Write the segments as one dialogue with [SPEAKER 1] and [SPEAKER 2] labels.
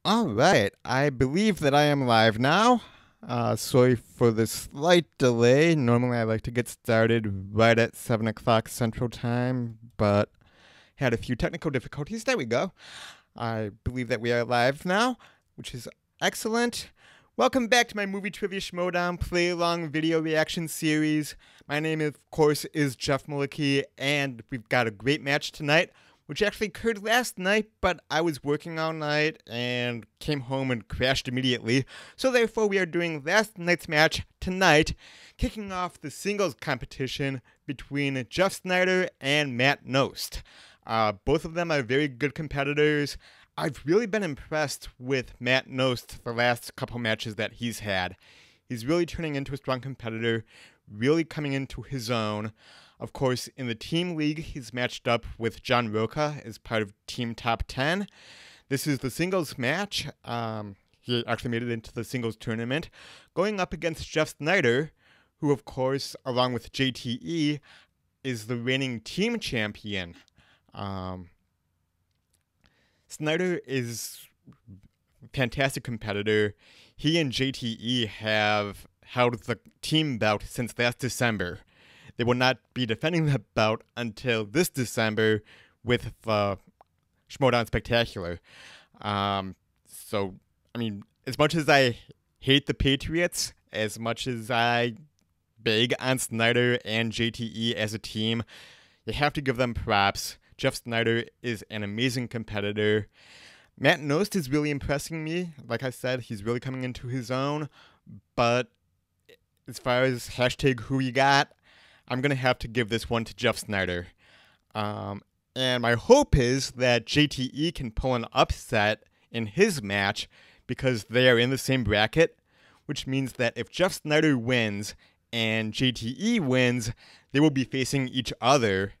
[SPEAKER 1] All right, I believe that I am live now. Sorry for the slight delay. Normally I like to get started right at 7 o'clock Central Time, but had a few technical difficulties. There we go. I believe that we are live now, which is excellent. Welcome back to my Movie Trivia Schmoedown play-along video reaction series. My name, of course, is Jeff Malicki, and we've got a great match tonight, which actually occurred last night, but I was working all night and came home and crashed immediately. So therefore, we are doing last night's match tonight, kicking off the singles competition between Jeff Sneider and Matt Knost. Both of them are very good competitors. I've really been impressed with Matt Knost the last couple matches that he's had. He's really turning into a strong competitor, really coming into his own. Of course, in the team league, he's matched up with John Roca as part of Team Top 10. This is the singles match. He actually made it into the singles tournament, going up against Jeff Sneider, who, of course, along with JTE, is the reigning team champion. Sneider is a fantastic competitor. He and JTE have held the team bout since last December. They will not be defending the bout until this December with the Schmoedown Spectacular. So, I mean, as much as I hate the Patriots, as much as I beg on Sneider and JTE as a team, you have to give them props. Jeff Sneider is an amazing competitor. Matt Knost is really impressing me. Like I said, he's really coming into his own. But as far as hashtag who you got, I'm going to have to give this one to Jeff Sneider. And my hope is that JTE can pull an upset in his match because they are in the same bracket, which means that if Jeff Sneider wins and JTE wins, they will be facing each other.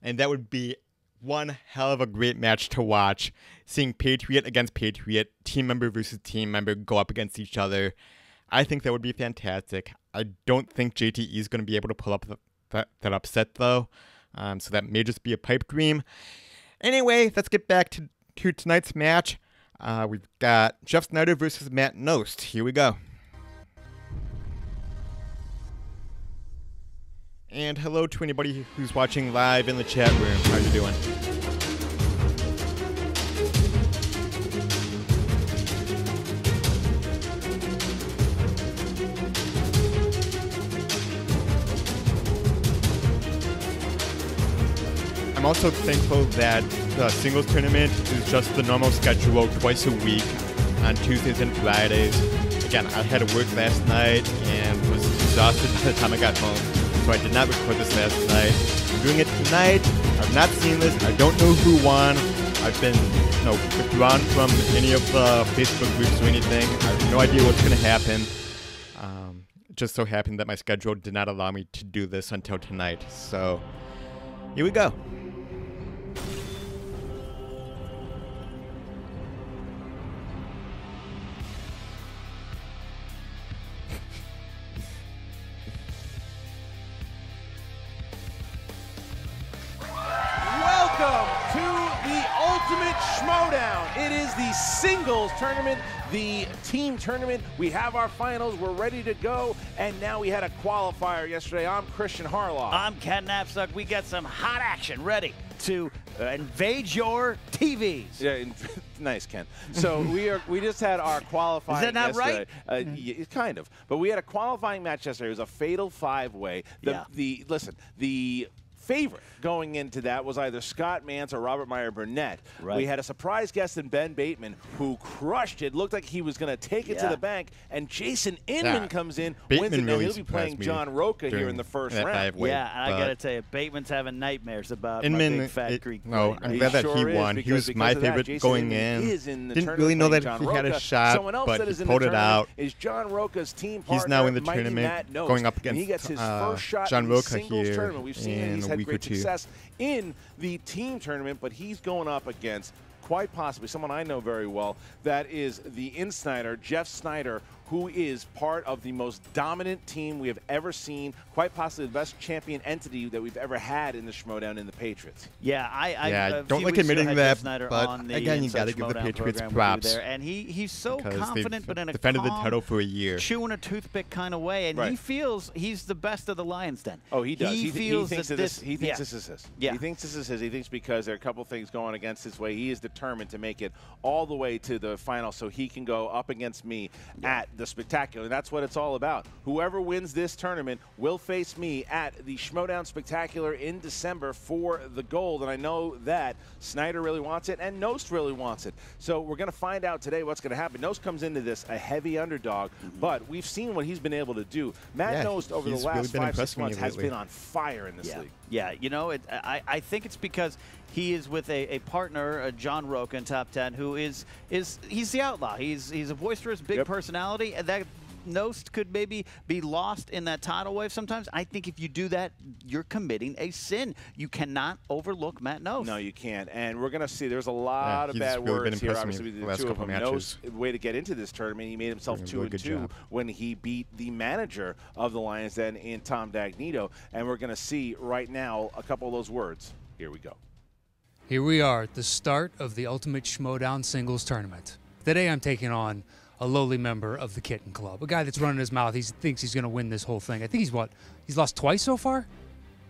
[SPEAKER 1] And that would be one hell of a great match to watch, seeing Patriot against Patriot, team member versus team member go up against each other. I think that would be fantastic. I don't think JTE is going to be able to pull up that upset, though, so that may just be a pipe dream. Anyway, let's get back to tonight's match. We've got Jeff Sneider versus Matt Knost. Here we go. And hello to anybody who's watching live in the chat room. How you doing? I'm also thankful that the singles tournament is just the normal schedule twice a week on Tuesdays and Fridays. Again, I had to work last night and was exhausted by the time I got home. So I did not record this last night. I'm doing it tonight. I've not seen this. I don't know who won. I've been, withdrawn from any of the Facebook groups or anything. I have no idea what's going to happen. It just so happened that my schedule did not allow me to do this until tonight. So here we go.
[SPEAKER 2] Schmoedown. It is the singles tournament, the team tournament. We have our finals. We're ready to go. And now we had a qualifier yesterday. I'm Christian Harloff.
[SPEAKER 3] I'm Ken Knapsack. We got some hot action ready to invade your TVs.
[SPEAKER 2] Yeah, nice, Ken. So we just had our qualifying.
[SPEAKER 3] Is that not
[SPEAKER 2] yesterday.
[SPEAKER 3] right?
[SPEAKER 2] Yeah, kind of. But we had a qualifying match yesterday. It was a fatal five-way. The favorite going into that was either Scott Mance or Robert Meyer Burnett.
[SPEAKER 3] Right.
[SPEAKER 2] We had a surprise guest in Ben Bateman who crushed it. Looked like he was going to take it to the bank. And Jason Inman comes in, wins it. Now he'll be playing John Roca here in the first round.
[SPEAKER 3] Yeah, and I got to tell you, Bateman's having nightmares about
[SPEAKER 1] Inman,
[SPEAKER 3] my big fat Greek.
[SPEAKER 1] No, I'm glad that he won. He was my favorite going in. Didn't really know that he had a shot, but he pulled it out.
[SPEAKER 2] Is John Roca's team partner,
[SPEAKER 1] He's now in the
[SPEAKER 2] Mighty
[SPEAKER 1] tournament,
[SPEAKER 2] Matt Knost,
[SPEAKER 1] going up
[SPEAKER 2] and he
[SPEAKER 1] against
[SPEAKER 2] gets his first shot
[SPEAKER 1] John
[SPEAKER 2] in the
[SPEAKER 1] Roca
[SPEAKER 2] singles
[SPEAKER 1] here
[SPEAKER 2] tournament. We've seen that he's
[SPEAKER 1] in a
[SPEAKER 2] had
[SPEAKER 1] week or
[SPEAKER 2] great
[SPEAKER 1] two.
[SPEAKER 2] success in the team tournament, but he's going up against quite possibly someone I know very well. That is the Sneider, Jeff Sneider, who is part of the most dominant team we have ever seen, quite possibly the best champion entity that we've ever had in the Schmoedown in the Patriots.
[SPEAKER 3] Yeah, I
[SPEAKER 1] don't like admitting that,
[SPEAKER 3] Sneider
[SPEAKER 1] but
[SPEAKER 3] on the
[SPEAKER 1] again, you got to give the Patriots props.
[SPEAKER 3] And he's so confident, but in a
[SPEAKER 1] defended
[SPEAKER 3] calm,
[SPEAKER 1] the title for a year,
[SPEAKER 3] chewing a toothpick kind of way, and he feels he's the best of the Lions Den.
[SPEAKER 2] Oh, he does.
[SPEAKER 3] He feels
[SPEAKER 2] thinks
[SPEAKER 3] that
[SPEAKER 2] this is his.
[SPEAKER 3] Yeah.
[SPEAKER 2] He thinks this is his. He thinks because there are a couple things going against his way, he is determined to make it all the way to the final so he can go up against me at the Spectacular. And that's what it's all about. Whoever wins this tournament will face me at the Schmoedown Spectacular in December for the gold. And I know that Sneider really wants it and Knost really wants it. So we're going to find out today what's going to happen. Knost comes into this a heavy underdog, but we've seen what he's been able to do. Matt Knost over the last
[SPEAKER 1] really
[SPEAKER 2] 5-6 months has been on fire in this league.
[SPEAKER 3] Yeah, you know, I think it's because he is with a partner, John Roca in Top 10, who he's the outlaw. He's a boisterous, big personality, and that Knost could maybe be lost in that tidal wave sometimes. I think if you do that, you're committing a sin. You cannot overlook Matt Knost.
[SPEAKER 2] No, you can't. And we're going to see there's a lot of bad words here, obviously, the two of them. Knost, way to get into this tournament, he made himself 2-2 when he beat the manager of the Lions Den in Tom Dagnito. And we're going to see right now a couple of those words. Here we go.
[SPEAKER 4] Here we are at the start of the Ultimate Schmoedown Singles Tournament. Today I'm taking on a lowly member of the Kitten Club, a guy that's running his mouth. He thinks he's going to win this whole thing. I think he's lost twice so far?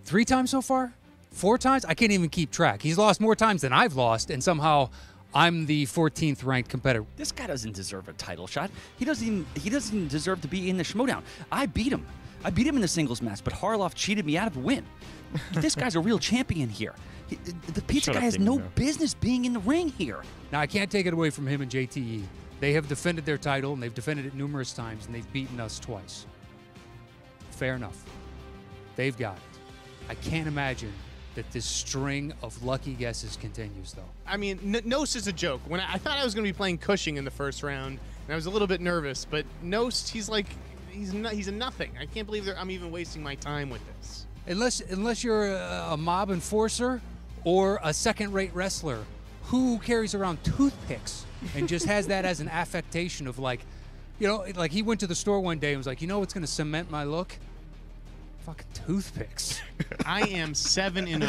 [SPEAKER 4] 3 times so far? 4 times? I can't even keep track. He's lost more times than I've lost, and somehow I'm the 14th ranked competitor.
[SPEAKER 5] This guy doesn't deserve a title shot. He doesn't deserve to be in the Schmoedown. I beat him. I beat him in the singles match, but Harloff cheated me out of a win. This guy's a real champion here. The pizza guy has no business being in the ring here.
[SPEAKER 4] Now, I can't take it away from him and JTE. They have defended their title, and they've defended it numerous times, and they've beaten us twice. Fair enough. They've got it. I can't imagine that this string of lucky guesses continues, though.
[SPEAKER 6] I mean, Knost is a joke. When I thought I was going to be playing Cushing in the first round, and I was a little bit nervous, but Knost, he's a nothing. I can't believe I'm even wasting my time with this.
[SPEAKER 4] Unless you're a mob enforcer or a second-rate wrestler who carries around toothpicks and just has that as an affectation of, like, you know, like he went to the store one day and was like, you know what's going to cement my look? Fucking toothpicks.
[SPEAKER 6] I am 7-0.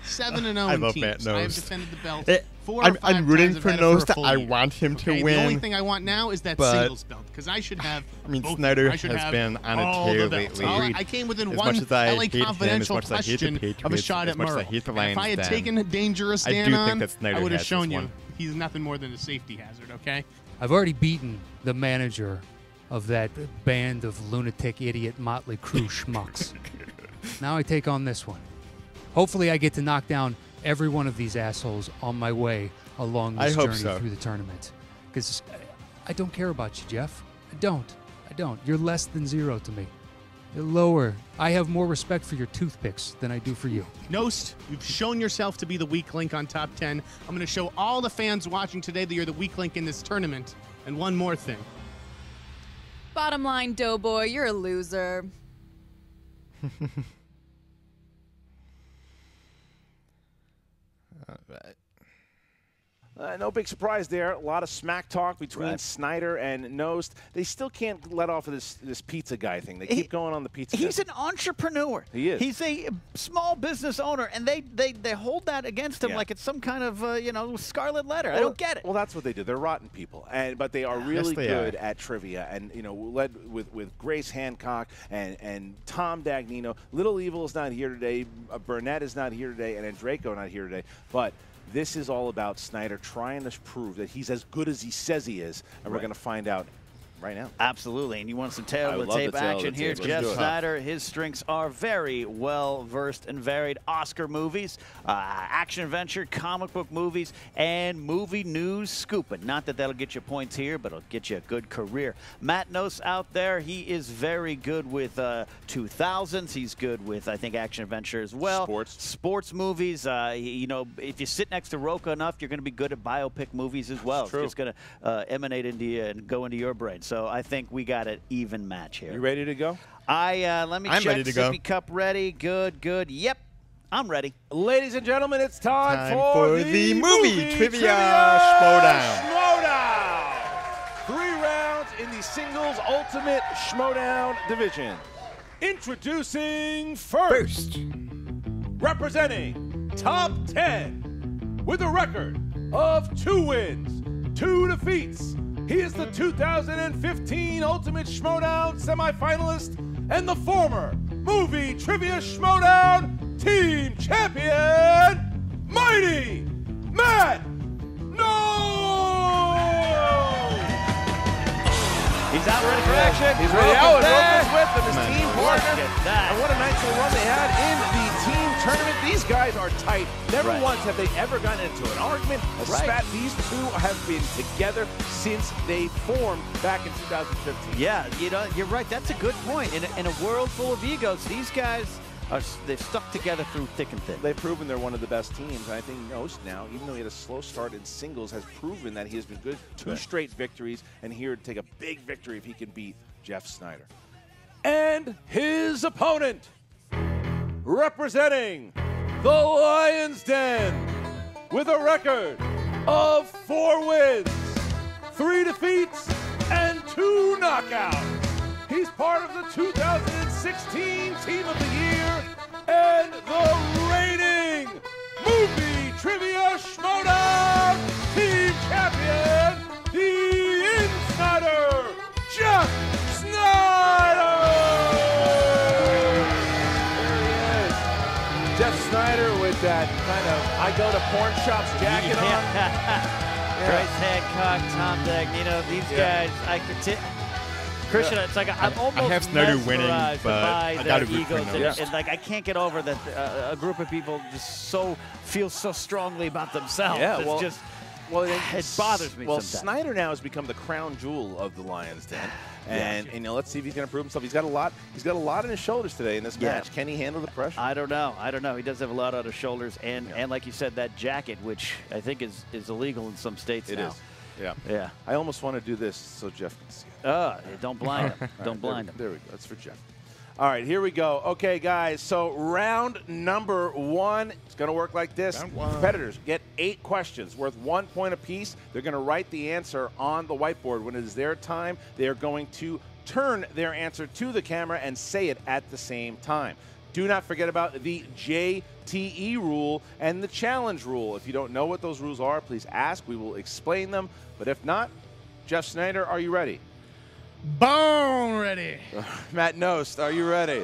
[SPEAKER 6] 7-0
[SPEAKER 1] I
[SPEAKER 6] in
[SPEAKER 1] love
[SPEAKER 6] teams.
[SPEAKER 1] Matt Knost.
[SPEAKER 6] I have defended the belt 4 or 5
[SPEAKER 1] I'm rooting
[SPEAKER 6] times.
[SPEAKER 1] for Knost. I want him to win.
[SPEAKER 6] The only thing I want now is that singles belt, because I should have.
[SPEAKER 1] I mean,
[SPEAKER 6] both.
[SPEAKER 1] Sneider
[SPEAKER 6] I should
[SPEAKER 1] has
[SPEAKER 6] have
[SPEAKER 1] been on a
[SPEAKER 6] all
[SPEAKER 1] tear
[SPEAKER 6] the belts.
[SPEAKER 1] lately.
[SPEAKER 6] I came within
[SPEAKER 1] As
[SPEAKER 6] one
[SPEAKER 1] much as I
[SPEAKER 6] LA
[SPEAKER 1] hate him, as
[SPEAKER 6] Confidential
[SPEAKER 1] much as I hate the
[SPEAKER 6] question of a
[SPEAKER 1] Patriots,
[SPEAKER 6] shot
[SPEAKER 1] as
[SPEAKER 6] at
[SPEAKER 1] much as I
[SPEAKER 6] Murrow.
[SPEAKER 1] hate the
[SPEAKER 6] If I
[SPEAKER 1] Lions
[SPEAKER 6] had
[SPEAKER 1] Den,
[SPEAKER 6] taken a dangerous
[SPEAKER 1] I
[SPEAKER 6] stand
[SPEAKER 1] do
[SPEAKER 6] on,
[SPEAKER 1] think that Sneider
[SPEAKER 6] I would have
[SPEAKER 1] has
[SPEAKER 6] shown
[SPEAKER 1] this
[SPEAKER 6] you
[SPEAKER 1] one.
[SPEAKER 6] he's nothing more than a safety hazard, okay?
[SPEAKER 4] I've already beaten the manager of that band of lunatic, idiot, motley crew schmucks. Now I take on this one. Hopefully I get to knock down every one of these assholes on my way along this journey through the tournament. Because I don't care about you, Jeff. I don't. You're less than 0 to me. You're lower. I have more respect for your toothpicks than I do for you.
[SPEAKER 6] Knost, you've shown yourself to be the weak link on Top 10. I'm going to show all the fans watching today that you're the weak link in this tournament. And one more thing.
[SPEAKER 7] Bottom line, Doughboy, you're a loser.
[SPEAKER 2] No big surprise there. A lot of smack talk between Sneider and Knost. They still can't let off of this pizza guy thing. They keep going on the pizza
[SPEAKER 3] He's
[SPEAKER 2] guy.
[SPEAKER 3] an entrepreneur.
[SPEAKER 2] He is.
[SPEAKER 3] He's a small business owner, and they hold that against him like it's some kind of scarlet letter. I don't get it.
[SPEAKER 2] Well, that's what they do. They're rotten people, but they are really good at trivia. And led with Grace Hancock and Tom Dagnino. Little Evil is not here today. Burnett is not here today, and Draco not here today. But this is all about Sneider trying to prove that he's as good as he says he is, and we're going to find out right now.
[SPEAKER 3] Absolutely, and you want some tail-to-tape action here. Jeff Sneider, his strengths are very well-versed and varied. Oscar movies, action-adventure, comic book movies, and movie news scoop. But not that that'll get you points here, but it'll get you a good career. Matt Knost out there, he is very good with 2000s. He's good with, I think, action-adventure as well. Sports movies. If you sit next to Roca enough, you're going to be good at biopic movies as well. It's just going to emanate into you and go into your brain. So I think we got an even match here.
[SPEAKER 2] You ready to go?
[SPEAKER 3] Let me check.
[SPEAKER 1] Ready to go.
[SPEAKER 3] Sippy Cup ready. Good. Yep, I'm ready.
[SPEAKER 2] Ladies and gentlemen, it's time for
[SPEAKER 1] the Movie Trivia Schmoedown.
[SPEAKER 2] 3 rounds in the singles Ultimate Schmoedown division. Introducing first, representing Top 10 with a record of 2 wins, 2 defeats. He is the 2015 Ultimate Schmoedown semifinalist and the former Movie Trivia Schmoedown Team Champion, Mighty Matt
[SPEAKER 3] He's out ready for action.
[SPEAKER 2] He's ready out. Rokas with him, his team partner. And what a nice little run they had in the team tournament. These guys are tight. Never once have they ever gotten into an argument, a spat. These two have been together since they formed back in 2015.
[SPEAKER 3] Yeah, you know, you're right. That's a good point. In a world full of egos, these guys they've stuck together through thick and thin.
[SPEAKER 2] They've proven they're one of the best teams. And I think Knost now, even though he had a slow start in singles, has proven that he has been good. 2 straight victories, and here to take a big victory if he can beat Jeff Sneider. And his opponent, representing the Lion's Den, with a record of 4 wins, 3 defeats, and 2 knockouts. He's part of the 2016 Team of the Year and the reigning Movie Trivia Schmoedown Team Champion, the Insider, Jeff Sneider! There he is. Jeff Sneider with that kind of I go to porn shops jacket on.
[SPEAKER 3] Bryce Hancock, Tom Dagnino, these guys, I could Christian, it's like I'm almost
[SPEAKER 1] I have Sneider winning, but I got to root for
[SPEAKER 3] egos, and like I can't get over that a group of people just feel so strongly about themselves.
[SPEAKER 2] Yeah,
[SPEAKER 3] it's just it bothers me.
[SPEAKER 2] Well,
[SPEAKER 3] sometimes.
[SPEAKER 2] Sneider now has become the crown jewel of the Lions Den, and you know, let's see if he's going to prove himself. He's got a lot. He's got a lot on his shoulders today in this match. Can he handle the pressure?
[SPEAKER 3] I don't know. He does have a lot on his shoulders, and like you said, that jacket, which I think is illegal in some states now.
[SPEAKER 2] It is. Yeah.
[SPEAKER 3] Yeah.
[SPEAKER 2] I almost want to do this so Jeff can see it.
[SPEAKER 3] Don't blind him. Don't blind him.
[SPEAKER 2] There we go. That's for Jeff. All right, here we go. Okay, guys, so round number 1. It's going to work like this. Competitors get 8 questions worth 1 point apiece. They're going to write the answer on the whiteboard. When it is their time, they are going to turn their answer to the camera and say it at the same time. Do not forget about the JTE rule and the challenge rule. If you don't know what those rules are, please ask. We will explain them. But if not, Jeff Sneider, are you ready?
[SPEAKER 6] Bone ready.
[SPEAKER 2] Matt Knost, are you ready?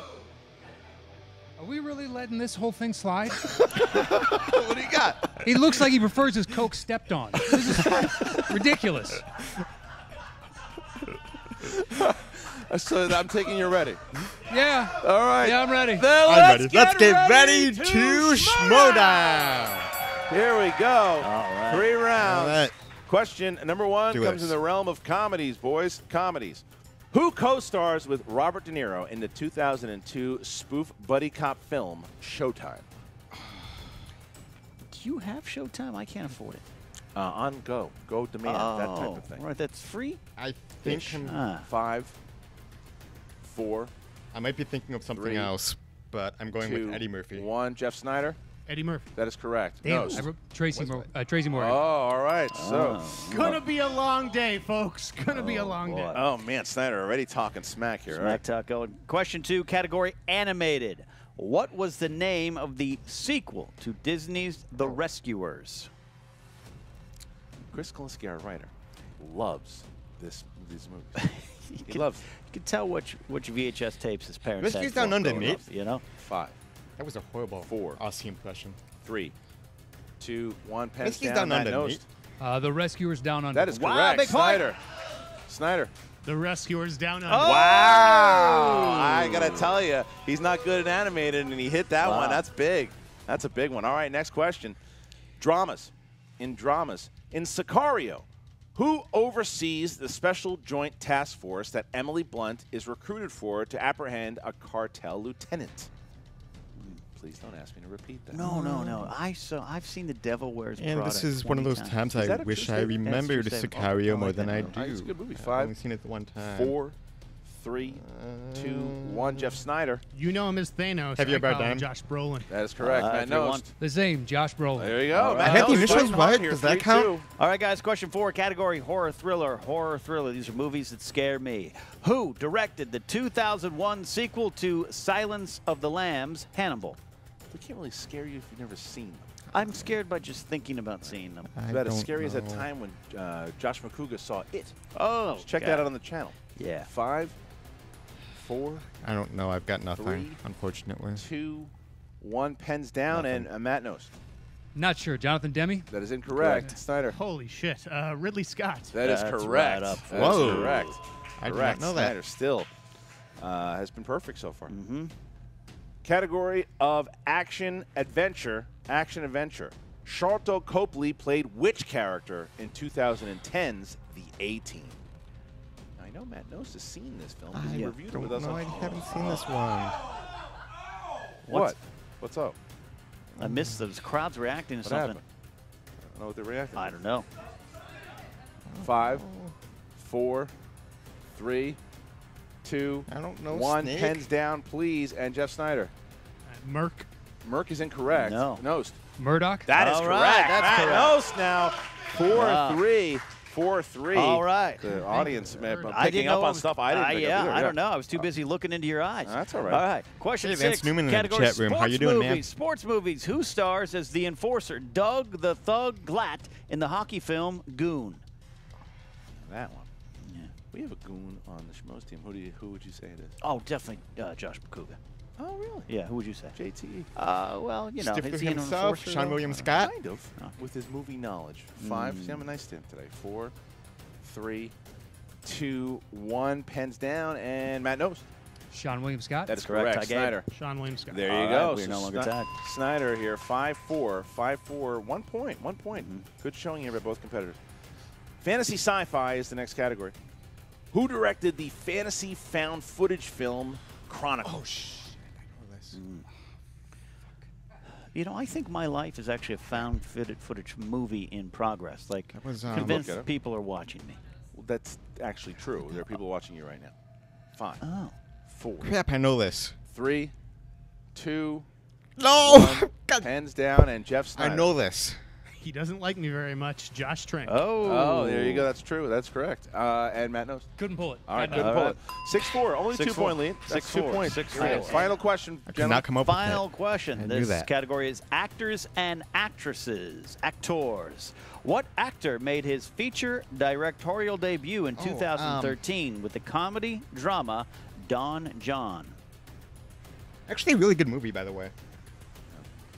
[SPEAKER 4] Are we really letting this whole thing slide?
[SPEAKER 2] What do you got?
[SPEAKER 4] He looks like he prefers his Coke stepped on. This is ridiculous.
[SPEAKER 2] So I'm taking you ready.
[SPEAKER 4] Yeah.
[SPEAKER 2] All right.
[SPEAKER 4] Yeah, I'm ready.
[SPEAKER 2] Then
[SPEAKER 1] I'm ready. Let's get ready to Schmoedown.
[SPEAKER 2] Here we go.
[SPEAKER 3] All right.
[SPEAKER 2] 3 rounds.
[SPEAKER 1] All right.
[SPEAKER 2] Question number 1 comes in the realm of comedies, boys. Comedies. Who co-stars with Robert De Niro in the 2002 spoof buddy cop film Showtime?
[SPEAKER 3] Do you have Showtime? I can't afford it.
[SPEAKER 2] On Go. Go Demand. That type of thing.
[SPEAKER 3] Right, that's free?
[SPEAKER 1] I think
[SPEAKER 2] 5, 4.
[SPEAKER 1] I might be thinking of something
[SPEAKER 2] 3,
[SPEAKER 1] else, but I'm going
[SPEAKER 2] 2,
[SPEAKER 1] with Eddie Murphy.
[SPEAKER 2] 1. Jeff Sneider?
[SPEAKER 6] Eddie Murphy.
[SPEAKER 2] That is correct.
[SPEAKER 4] Damn,
[SPEAKER 2] Knost.
[SPEAKER 4] I wrote Tracy Morgan.
[SPEAKER 2] Oh, all right. So,
[SPEAKER 6] Gonna be a long day, folks. Gonna be a long day.
[SPEAKER 2] oh man, Sneider already talking smack here. All
[SPEAKER 3] Smack
[SPEAKER 2] right.
[SPEAKER 3] talk going. Question 2, category animated. What was the name of the sequel to Disney's The Rescuers?
[SPEAKER 2] Chris Kalinsky, our writer, loves these movies. He loves them.
[SPEAKER 3] You can tell which VHS tapes his parents had.
[SPEAKER 1] Rescuers Down Under,
[SPEAKER 3] growing
[SPEAKER 1] mate.
[SPEAKER 3] up, you know?
[SPEAKER 2] 5,
[SPEAKER 1] That was a horrible
[SPEAKER 2] 4,
[SPEAKER 1] Aussie impression.
[SPEAKER 2] 3, 2, 1. Pens
[SPEAKER 1] Rescuers
[SPEAKER 2] down.
[SPEAKER 1] Down
[SPEAKER 2] Matt
[SPEAKER 1] Under,
[SPEAKER 2] Knost.
[SPEAKER 1] mate.
[SPEAKER 4] The Rescuers Down Under.
[SPEAKER 2] That is
[SPEAKER 3] Wow,
[SPEAKER 2] correct.
[SPEAKER 3] big point.
[SPEAKER 2] Sneider. Sneider.
[SPEAKER 6] The Rescuers Down Under.
[SPEAKER 2] Wow! I gotta tell you, he's not good at animated, and he hit that
[SPEAKER 3] Wow.
[SPEAKER 2] one. That's big. That's a big one. All right, next question. Dramas. In Sicario, who oversees the special joint task force that Emily Blunt is recruited for to apprehend a cartel lieutenant? Please don't ask me to repeat that.
[SPEAKER 3] No. I've seen The Devil Wears Prada.
[SPEAKER 1] And this is one of those
[SPEAKER 3] 20
[SPEAKER 1] times
[SPEAKER 2] Is
[SPEAKER 1] I
[SPEAKER 2] that a
[SPEAKER 1] wish
[SPEAKER 2] true
[SPEAKER 1] I
[SPEAKER 2] statement?
[SPEAKER 1] remembered
[SPEAKER 3] That's a true statement.
[SPEAKER 1] Sicario
[SPEAKER 3] Oh,
[SPEAKER 1] more
[SPEAKER 3] I
[SPEAKER 1] than I
[SPEAKER 3] didn't
[SPEAKER 1] do.
[SPEAKER 3] know.
[SPEAKER 2] It's a good movie.
[SPEAKER 1] I've
[SPEAKER 2] 5,
[SPEAKER 1] only seen it the one time.
[SPEAKER 2] 4, 3, 2, 1. Jeff Sneider.
[SPEAKER 6] You know him as Thanos.
[SPEAKER 1] Have you ever
[SPEAKER 6] I call him
[SPEAKER 1] done?
[SPEAKER 6] Josh Brolin.
[SPEAKER 2] That is correct. Matt Knost.
[SPEAKER 4] The same, Josh Brolin.
[SPEAKER 2] There you go.
[SPEAKER 1] I had the initials right.
[SPEAKER 2] Here,
[SPEAKER 1] Does that
[SPEAKER 2] 3,
[SPEAKER 1] count?
[SPEAKER 2] 2.
[SPEAKER 3] All right, guys, question 4, category horror thriller. Horror thriller. These are movies that scare me. Who directed the 2001 sequel to Silence of the Lambs, Hannibal?
[SPEAKER 2] They can't really scare you if you've never seen them.
[SPEAKER 3] I'm scared by just thinking about seeing them.
[SPEAKER 2] It's about as scary as that time when Josh McCouga saw it.
[SPEAKER 3] Oh,
[SPEAKER 2] Just check that out on the channel.
[SPEAKER 3] Yeah.
[SPEAKER 2] 5, 4,
[SPEAKER 1] I don't know. I've got nothing,
[SPEAKER 2] 3,
[SPEAKER 1] unfortunately.
[SPEAKER 2] 2, 1. Pens down,
[SPEAKER 1] Nothing.
[SPEAKER 2] and Matt Knost.
[SPEAKER 4] Not sure. Jonathan Demme?
[SPEAKER 2] That is incorrect. Snyder.
[SPEAKER 6] Holy shit. Ridley Scott.
[SPEAKER 2] That is
[SPEAKER 3] That's
[SPEAKER 2] correct.
[SPEAKER 3] right up
[SPEAKER 2] That's
[SPEAKER 1] Whoa.
[SPEAKER 2] correct.
[SPEAKER 1] I did
[SPEAKER 2] Correct.
[SPEAKER 1] not know that.
[SPEAKER 2] Snyder still has been perfect so far.
[SPEAKER 3] Mm-hmm.
[SPEAKER 2] Category of action adventure. Action adventure. Charlton Copley played which character in 2010's The A-Team? Now, I know Matt Knost has seen this film because he reviewed it with us.
[SPEAKER 1] I haven't seen this one.
[SPEAKER 2] What? What's up?
[SPEAKER 3] I missed those crowds reacting to
[SPEAKER 2] What
[SPEAKER 3] something.
[SPEAKER 2] happened? I don't know what they're reacting
[SPEAKER 3] I
[SPEAKER 2] to.
[SPEAKER 3] don't know.
[SPEAKER 2] 5, 4, 3, 2,
[SPEAKER 1] I don't know.
[SPEAKER 2] 1.
[SPEAKER 1] Snake?
[SPEAKER 2] Pens down, please. And Jeff Sneider.
[SPEAKER 6] Merc.
[SPEAKER 2] Merc is incorrect.
[SPEAKER 3] No.
[SPEAKER 2] Knost.
[SPEAKER 4] Murdoch?
[SPEAKER 2] That is
[SPEAKER 3] All
[SPEAKER 2] correct.
[SPEAKER 3] right, that's
[SPEAKER 2] Matt
[SPEAKER 3] correct.
[SPEAKER 2] Knost now. 4-3. 4-3.
[SPEAKER 3] All right.
[SPEAKER 2] The audience may have been
[SPEAKER 3] I
[SPEAKER 2] picking
[SPEAKER 3] didn't
[SPEAKER 2] up
[SPEAKER 3] know
[SPEAKER 2] on stuff I didn't pick up either.
[SPEAKER 3] I don't know. I was too busy looking into your eyes.
[SPEAKER 2] That's all right.
[SPEAKER 3] All right. Question
[SPEAKER 1] Hey,
[SPEAKER 3] 6.
[SPEAKER 1] Vance Newman in the
[SPEAKER 3] category
[SPEAKER 1] chat room. How
[SPEAKER 3] sports
[SPEAKER 1] you doing, man?
[SPEAKER 3] movies. Sports movies. Who stars as the enforcer, Doug the Thug Glatt, in the hockey film Goon?
[SPEAKER 2] That one.
[SPEAKER 3] Yeah.
[SPEAKER 2] We have a goon on the Schmoes team. Who would you say it is?
[SPEAKER 3] Oh, definitely Josh McCouga.
[SPEAKER 2] Oh, really?
[SPEAKER 3] Yeah, who would you say?
[SPEAKER 2] JTE.
[SPEAKER 3] Well, you know,
[SPEAKER 1] Stifler
[SPEAKER 3] is he an
[SPEAKER 1] himself,
[SPEAKER 3] enforcer,
[SPEAKER 1] Sean
[SPEAKER 3] though?
[SPEAKER 1] William Scott.
[SPEAKER 2] Kind of. With his movie knowledge. 5. See, I'm a nice stamp today. 4, 3, 2, 1. Pens down, and Matt Knost.
[SPEAKER 4] Sean William Scott?
[SPEAKER 2] That is
[SPEAKER 3] correct.
[SPEAKER 2] correct.
[SPEAKER 3] I gave
[SPEAKER 2] Snyder.
[SPEAKER 6] Sean William Scott.
[SPEAKER 2] There
[SPEAKER 3] All
[SPEAKER 2] you go.
[SPEAKER 3] right, we're no longer tied.
[SPEAKER 2] Snyder here, 5-4, 5-4, 1 point, 1 point. Good showing here by both competitors. Fantasy sci-fi is the next category. Who directed the fantasy found footage film Chronicle?
[SPEAKER 1] Oh, shit. I know this.
[SPEAKER 3] You know, I think my life is actually a found footage movie in progress. Like,
[SPEAKER 1] That was,
[SPEAKER 3] convinced
[SPEAKER 2] Look at it.
[SPEAKER 3] people are watching me.
[SPEAKER 2] Well, that's actually true. There are people watching you right now. 5,
[SPEAKER 3] Oh.
[SPEAKER 2] 4,
[SPEAKER 1] Crap, I know this.
[SPEAKER 2] 3, 2,
[SPEAKER 1] No!
[SPEAKER 2] 1. Pens down, and Jeff Snyder.
[SPEAKER 1] I know this.
[SPEAKER 6] He doesn't like me very much. Josh Trank.
[SPEAKER 2] Oh, there you go. That's true. That's correct. And Matt Knost.
[SPEAKER 4] Couldn't pull it.
[SPEAKER 2] All right,
[SPEAKER 4] Got
[SPEAKER 2] couldn't
[SPEAKER 4] nothing.
[SPEAKER 2] pull it. 6-4, only
[SPEAKER 3] 6-4.
[SPEAKER 2] 2-point lead. That's 2
[SPEAKER 3] 6-4.
[SPEAKER 2] points.
[SPEAKER 3] 6-4.
[SPEAKER 2] Here we go. Final question,
[SPEAKER 1] I could
[SPEAKER 2] gentlemen.
[SPEAKER 1] not come up
[SPEAKER 3] Final
[SPEAKER 1] with
[SPEAKER 3] question.
[SPEAKER 1] I knew
[SPEAKER 3] This
[SPEAKER 1] that.
[SPEAKER 3] category is actors and actresses. Actors. What actor made his feature directorial debut in 2013 with the comedy drama Don John?
[SPEAKER 1] it. Actually, a really good movie, by the way.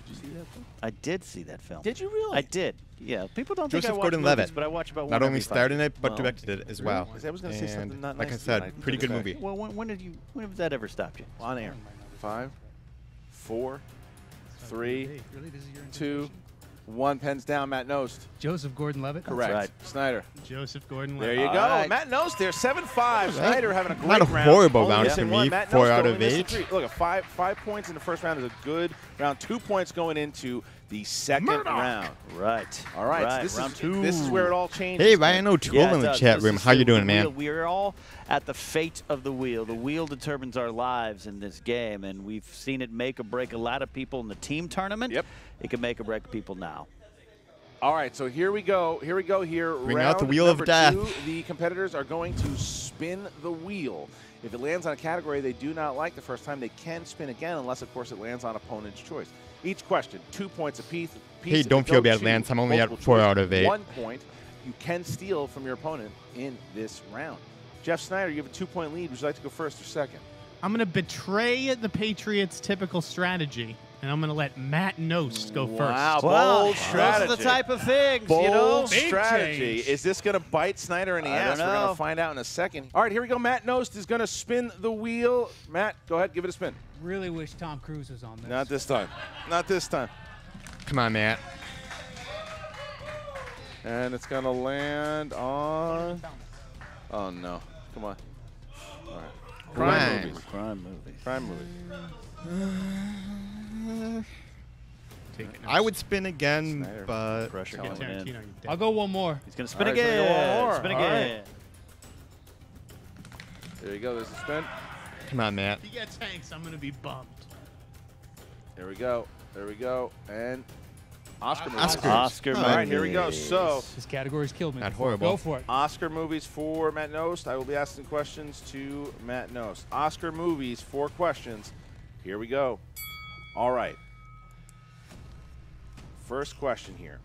[SPEAKER 2] Did you see that film?
[SPEAKER 3] I did see that film.
[SPEAKER 2] Did you really?
[SPEAKER 3] I did. Yeah. People don't think I
[SPEAKER 1] Joseph
[SPEAKER 3] watch
[SPEAKER 1] Gordon-Levitt.
[SPEAKER 3] movies, but I watch about one
[SPEAKER 1] Not only
[SPEAKER 3] every 5
[SPEAKER 1] starred in
[SPEAKER 3] years.
[SPEAKER 1] it, but
[SPEAKER 3] Well,
[SPEAKER 1] directed it as well.
[SPEAKER 2] I was going to say something
[SPEAKER 1] And
[SPEAKER 2] not
[SPEAKER 1] like
[SPEAKER 2] nice.
[SPEAKER 1] I said,
[SPEAKER 2] to you,
[SPEAKER 1] pretty good
[SPEAKER 2] okay.
[SPEAKER 1] movie.
[SPEAKER 3] Well, when has that ever stopped you?
[SPEAKER 2] On air. 5, 4, 3,
[SPEAKER 4] Really? This is your
[SPEAKER 2] 2,
[SPEAKER 4] interpretation?
[SPEAKER 2] 1. Pens down. Matt Knost.
[SPEAKER 4] Joseph Gordon-Levitt?
[SPEAKER 2] Correct.
[SPEAKER 3] right.
[SPEAKER 2] Snyder.
[SPEAKER 6] Joseph Gordon.
[SPEAKER 2] There you
[SPEAKER 3] All
[SPEAKER 2] go.
[SPEAKER 3] right.
[SPEAKER 2] Matt Knost there. 7-5. Snyder having a great
[SPEAKER 1] Not a
[SPEAKER 2] round.
[SPEAKER 1] horrible
[SPEAKER 2] Only
[SPEAKER 1] round
[SPEAKER 2] missing
[SPEAKER 1] for
[SPEAKER 2] one.
[SPEAKER 1] me.
[SPEAKER 2] Matt
[SPEAKER 1] 4
[SPEAKER 2] Knost
[SPEAKER 1] out
[SPEAKER 2] only
[SPEAKER 1] of
[SPEAKER 2] missing
[SPEAKER 1] 8.
[SPEAKER 2] 3. Look, 5 points in the first round is a good round. 2 points going into the second round.
[SPEAKER 3] Right.
[SPEAKER 2] All right.
[SPEAKER 3] Right.
[SPEAKER 2] So
[SPEAKER 3] Round
[SPEAKER 2] this is where it all changes.
[SPEAKER 1] Hey, Ryan O'Toole
[SPEAKER 3] Yeah, it
[SPEAKER 1] in the
[SPEAKER 3] does.
[SPEAKER 1] chat
[SPEAKER 3] This
[SPEAKER 1] room.
[SPEAKER 3] is
[SPEAKER 1] How you
[SPEAKER 3] the
[SPEAKER 1] doing,
[SPEAKER 3] wheel.
[SPEAKER 1] man?
[SPEAKER 3] We're all at the fate of the wheel. The wheel determines our lives in this game, and we've seen it make or break a lot of people in the team tournament.
[SPEAKER 2] Yep.
[SPEAKER 3] It can make or break people now.
[SPEAKER 2] All right, so here we go. Here we go here.
[SPEAKER 1] Bring
[SPEAKER 2] Round
[SPEAKER 1] out the wheel of
[SPEAKER 2] number
[SPEAKER 1] death.
[SPEAKER 2] 2, the competitors are going to spin the wheel. If it lands on a category they do not like the first time, they can spin again, unless, of course, it lands on opponent's choice. Each question, 2 points apiece.
[SPEAKER 1] Hey,
[SPEAKER 2] If
[SPEAKER 1] don't
[SPEAKER 2] you
[SPEAKER 1] feel bad,
[SPEAKER 2] choose
[SPEAKER 1] Lance. I'm only at
[SPEAKER 2] multiple
[SPEAKER 1] 4
[SPEAKER 2] choice,
[SPEAKER 1] out of 8.
[SPEAKER 2] 1 point. You can steal from your opponent in this round. Jeff Snyder, you have a 2-point lead. Would you like to go first or second?
[SPEAKER 6] I'm going to betray the Patriots' typical strategy, and I'm going to let Matt Knost go
[SPEAKER 2] Wow,
[SPEAKER 6] first.
[SPEAKER 2] bold
[SPEAKER 3] Those
[SPEAKER 2] strategy.
[SPEAKER 3] are the type of things,
[SPEAKER 2] Bold
[SPEAKER 3] you know.
[SPEAKER 6] Big
[SPEAKER 2] strategy.
[SPEAKER 6] change.
[SPEAKER 2] Is this going to bite Snyder in the
[SPEAKER 3] I
[SPEAKER 2] ass?
[SPEAKER 3] don't
[SPEAKER 2] We're going
[SPEAKER 3] know.
[SPEAKER 2] to find out in a second. All right, here we go. Matt Knost is going to spin the wheel. Matt, go ahead. Give it a spin.
[SPEAKER 4] Really wish Tom Cruise was on this.
[SPEAKER 2] Not this time. Not this time.
[SPEAKER 1] Come on, Matt.
[SPEAKER 2] And it's going to land on... Oh, no. Come on. All right. Crime
[SPEAKER 1] Right.
[SPEAKER 2] movies.
[SPEAKER 3] Crime movies.
[SPEAKER 2] Crime movies.
[SPEAKER 6] Take it,
[SPEAKER 1] I would spin again,
[SPEAKER 2] Snyder.
[SPEAKER 1] but
[SPEAKER 3] Pressure
[SPEAKER 6] Get
[SPEAKER 3] going in.
[SPEAKER 6] Tarantino, you
[SPEAKER 4] I'll go one more.
[SPEAKER 3] He's going to spin
[SPEAKER 2] All right, so
[SPEAKER 3] again.
[SPEAKER 2] we got one more.
[SPEAKER 3] Spin
[SPEAKER 2] All
[SPEAKER 3] again.
[SPEAKER 2] There you go. There's the spin.
[SPEAKER 1] Come on, Matt.
[SPEAKER 6] If he gets Hanks, I'm going to be bummed.
[SPEAKER 2] There we go. There we go. And Oscar movies.
[SPEAKER 3] Oscar movies.
[SPEAKER 2] All right, here we go. So
[SPEAKER 4] This category's killed me.
[SPEAKER 1] Not
[SPEAKER 4] before.
[SPEAKER 1] horrible.
[SPEAKER 4] Go for it.
[SPEAKER 2] Oscar movies for Matt Knost. I will be asking questions to Matt Knost. Oscar movies, 4 questions. Here we go. All right. First question here.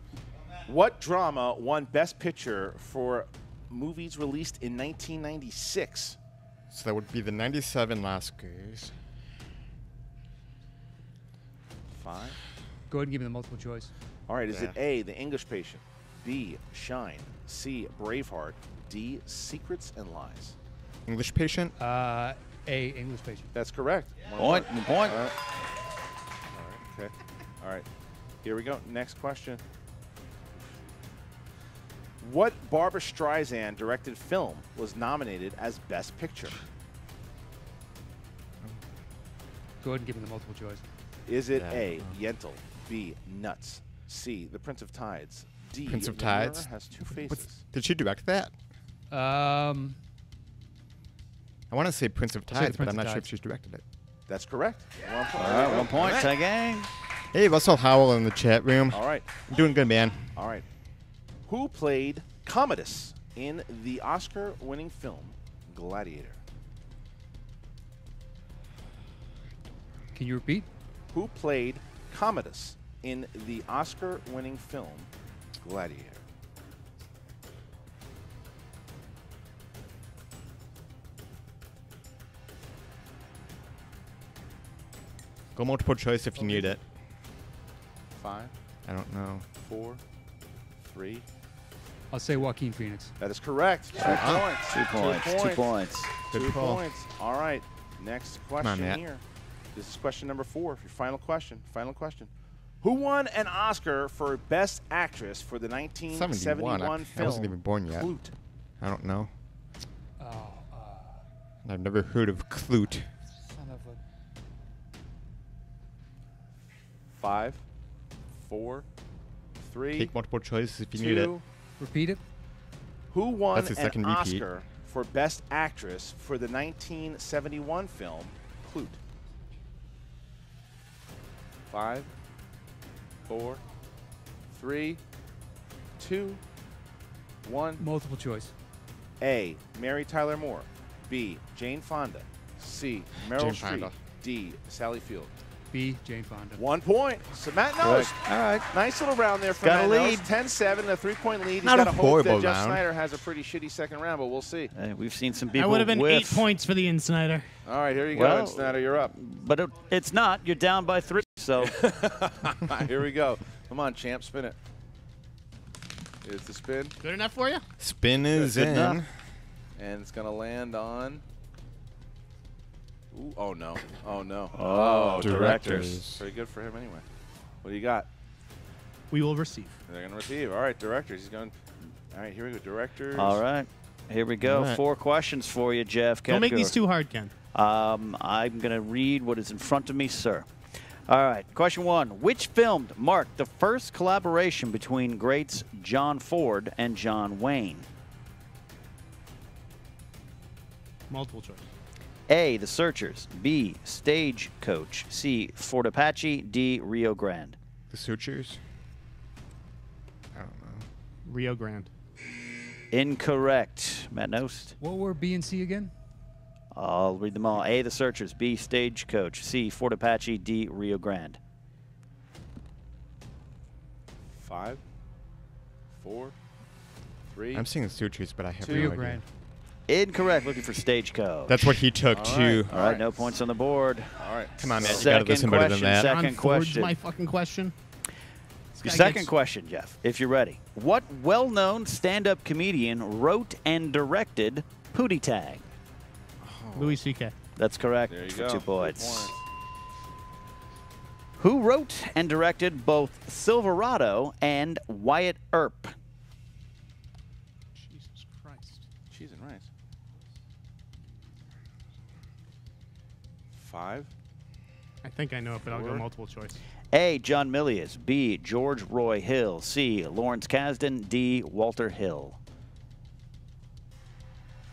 [SPEAKER 2] What drama won Best Picture for movies released in 1996?
[SPEAKER 1] So that would be the 97 Oscars.
[SPEAKER 2] 5.
[SPEAKER 4] Go ahead and give me the multiple choice.
[SPEAKER 2] All right, is it
[SPEAKER 1] Yeah.
[SPEAKER 2] A, The English Patient, B, Shine, C, Braveheart, D, Secrets and Lies?
[SPEAKER 1] English Patient?
[SPEAKER 4] A, English Patient.
[SPEAKER 2] That's correct.
[SPEAKER 3] Point.
[SPEAKER 2] All right. Okay. All right. Here we go. Next question. What Barbra Streisand directed film was nominated as Best Picture?
[SPEAKER 4] Go ahead and give me the multiple choice.
[SPEAKER 2] Is it
[SPEAKER 1] Yeah.
[SPEAKER 2] A, Yentl, B, Nuts, C, The Prince of Tides, D,
[SPEAKER 1] Prince of
[SPEAKER 2] The Mirror
[SPEAKER 1] Tides?
[SPEAKER 2] Has Two Faces?
[SPEAKER 1] Did she direct that? I want to say Prince of
[SPEAKER 4] I'll say The
[SPEAKER 1] Tides, but
[SPEAKER 4] Prince
[SPEAKER 1] I'm
[SPEAKER 4] of
[SPEAKER 1] not sure if
[SPEAKER 4] Tides.
[SPEAKER 1] she's directed it.
[SPEAKER 2] That's correct. 1 point.
[SPEAKER 3] All right, 1 point. Tie game.
[SPEAKER 1] Hey, Russell Howell in the chat room.
[SPEAKER 2] All right.
[SPEAKER 1] I'm doing good, man.
[SPEAKER 2] All right. Who played Commodus in the Oscar-winning film Gladiator?
[SPEAKER 4] Can you repeat?
[SPEAKER 2] Who played Commodus in the Oscar-winning film Gladiator?
[SPEAKER 1] Go multiple choice if you need it.
[SPEAKER 2] 5,
[SPEAKER 1] I don't know.
[SPEAKER 2] 4, 3.
[SPEAKER 4] I'll say Joaquin Phoenix.
[SPEAKER 2] That is correct. 2 points.
[SPEAKER 3] 2 points. 2 points.
[SPEAKER 1] Good
[SPEAKER 2] 2
[SPEAKER 1] call.
[SPEAKER 2] points. All right. Next
[SPEAKER 1] on,
[SPEAKER 2] question
[SPEAKER 1] Matt.
[SPEAKER 2] here. This is question number 4. Your final question. Final question. Who won an Oscar for Best Actress for the 1971
[SPEAKER 1] 71. I
[SPEAKER 2] film
[SPEAKER 1] wasn't even born yet.
[SPEAKER 2] Clute?
[SPEAKER 1] I don't know.
[SPEAKER 4] Oh,
[SPEAKER 1] I've never heard of Clute.
[SPEAKER 4] son of a...
[SPEAKER 2] 5, 4, 3,
[SPEAKER 1] Take multiple choice if you
[SPEAKER 2] 2.
[SPEAKER 1] need it.
[SPEAKER 4] Repeat it.
[SPEAKER 2] Who won
[SPEAKER 1] That's his
[SPEAKER 2] an
[SPEAKER 1] second repeat.
[SPEAKER 2] Oscar for Best Actress for the 1971 film Clute? 5, 4, 3, 2, 1.
[SPEAKER 4] Multiple choice.
[SPEAKER 2] A, Mary Tyler Moore. B, Jane Fonda. C, Meryl
[SPEAKER 1] Jane
[SPEAKER 2] Streep.
[SPEAKER 1] Fonda.
[SPEAKER 2] D, Sally Field.
[SPEAKER 4] B, Jane Fonda.
[SPEAKER 2] 1 point. So Matt knows.
[SPEAKER 3] All right.
[SPEAKER 2] Nice little round there for
[SPEAKER 3] Got a
[SPEAKER 2] Matt
[SPEAKER 3] lead.
[SPEAKER 2] Knost. 10-7, a 3-point lead. He's
[SPEAKER 1] Not
[SPEAKER 2] got
[SPEAKER 1] a
[SPEAKER 2] to hope that
[SPEAKER 1] horrible
[SPEAKER 2] Jeff
[SPEAKER 1] round.
[SPEAKER 2] Sneider has a pretty shitty second round, but we'll see.
[SPEAKER 3] Hey, we've seen some
[SPEAKER 6] I
[SPEAKER 3] people
[SPEAKER 6] would have been
[SPEAKER 3] whiff.
[SPEAKER 6] 8 points for the Insnider.
[SPEAKER 2] All right, here you go,
[SPEAKER 3] Well,
[SPEAKER 2] Sneider. You're up.
[SPEAKER 3] But it's not. You're down by 3. So
[SPEAKER 2] Here we go. Come on, champ, spin it. Here's the spin,
[SPEAKER 6] Good enough for you?
[SPEAKER 1] Spin is
[SPEAKER 3] Good
[SPEAKER 1] in.
[SPEAKER 3] enough.
[SPEAKER 2] and it's going to land on... Ooh, oh, no. Oh, no.
[SPEAKER 3] Oh,
[SPEAKER 1] directors.
[SPEAKER 2] Pretty good for him anyway. What do you got?
[SPEAKER 6] We will receive.
[SPEAKER 2] They're going to receive. All right, directors. He's going... All right, here we go. Directors.
[SPEAKER 3] all right. Here we go.
[SPEAKER 1] All right.
[SPEAKER 3] 4 questions for you, Jeff.
[SPEAKER 6] Don't make
[SPEAKER 3] Category.
[SPEAKER 6] these too hard, Ken.
[SPEAKER 3] I'm going to read what is in front of me, sir. All right. Question 1. Which film marked the first collaboration between greats John Ford and John Wayne?
[SPEAKER 6] Multiple choice.
[SPEAKER 3] A, The Searchers. B, Stagecoach. C, Fort Apache. D, Rio Grande.
[SPEAKER 1] The Sutures? I don't know.
[SPEAKER 6] Rio Grande.
[SPEAKER 3] Incorrect. Matt Knost.
[SPEAKER 4] What were B and C again?
[SPEAKER 3] I'll read them all. A, The Searchers. B, Stagecoach. C, Fort Apache. D, Rio Grande.
[SPEAKER 2] 5, 4, 3.
[SPEAKER 1] I'm seeing the Sutures, but I have
[SPEAKER 2] Two.
[SPEAKER 1] no
[SPEAKER 4] Rio
[SPEAKER 1] idea.
[SPEAKER 4] Grande.
[SPEAKER 3] Incorrect. Looking for Stagecoach.
[SPEAKER 1] That's what he took,
[SPEAKER 2] All
[SPEAKER 1] too.
[SPEAKER 3] All right, no points on the board.
[SPEAKER 2] All right.
[SPEAKER 1] Come on, man. You gotta
[SPEAKER 3] Second
[SPEAKER 1] listen better than
[SPEAKER 3] question,
[SPEAKER 1] that.
[SPEAKER 3] second
[SPEAKER 6] John Ford's
[SPEAKER 3] question.
[SPEAKER 6] my fucking question. This guy
[SPEAKER 3] Second
[SPEAKER 6] gets-
[SPEAKER 3] question, Jeff, if you're ready. What well-known stand-up comedian wrote and directed Pootie Tang?
[SPEAKER 6] Louis C.K.
[SPEAKER 3] That's correct.
[SPEAKER 2] There you
[SPEAKER 3] for
[SPEAKER 2] go.
[SPEAKER 3] 2 points. Who wrote and directed both Silverado and Wyatt Earp?
[SPEAKER 6] Jesus Christ.
[SPEAKER 2] Cheese and rice. 5.
[SPEAKER 6] I think I know it, but I'll go
[SPEAKER 2] 4.
[SPEAKER 6] multiple choice.
[SPEAKER 3] A, John Milius. B, George Roy Hill. C, Lawrence Kasdan. D, Walter Hill.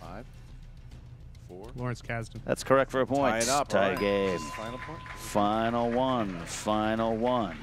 [SPEAKER 2] 5, 4, 4.
[SPEAKER 6] Lawrence Kasdan.
[SPEAKER 3] That's correct for a point.
[SPEAKER 2] Tie it up.
[SPEAKER 3] Tie
[SPEAKER 2] right.
[SPEAKER 3] game.
[SPEAKER 2] Final point.
[SPEAKER 3] Final one. Final one.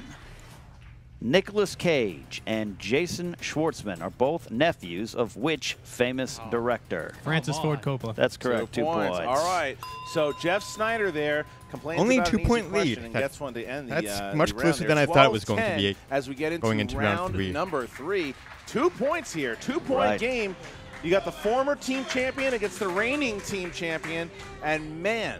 [SPEAKER 3] Nicolas Cage and Jason Schwartzman are both nephews of which famous director?
[SPEAKER 6] Francis Ford Coppola.
[SPEAKER 3] That's correct. 2 points.
[SPEAKER 2] All right. So Jeff Sneider there complains
[SPEAKER 1] Only
[SPEAKER 2] about an
[SPEAKER 1] 2-point
[SPEAKER 2] easy
[SPEAKER 1] lead.
[SPEAKER 2] question and gets one to end
[SPEAKER 1] That's
[SPEAKER 2] the
[SPEAKER 1] much
[SPEAKER 2] round
[SPEAKER 1] closer
[SPEAKER 2] there.
[SPEAKER 1] than I thought it was going to
[SPEAKER 2] 12-10
[SPEAKER 1] be
[SPEAKER 2] as we get into,
[SPEAKER 1] going into round 3.
[SPEAKER 2] number 3. 2 points here. 2-point
[SPEAKER 3] Right.
[SPEAKER 2] game. You got the former team champion against the reigning team champion. And man,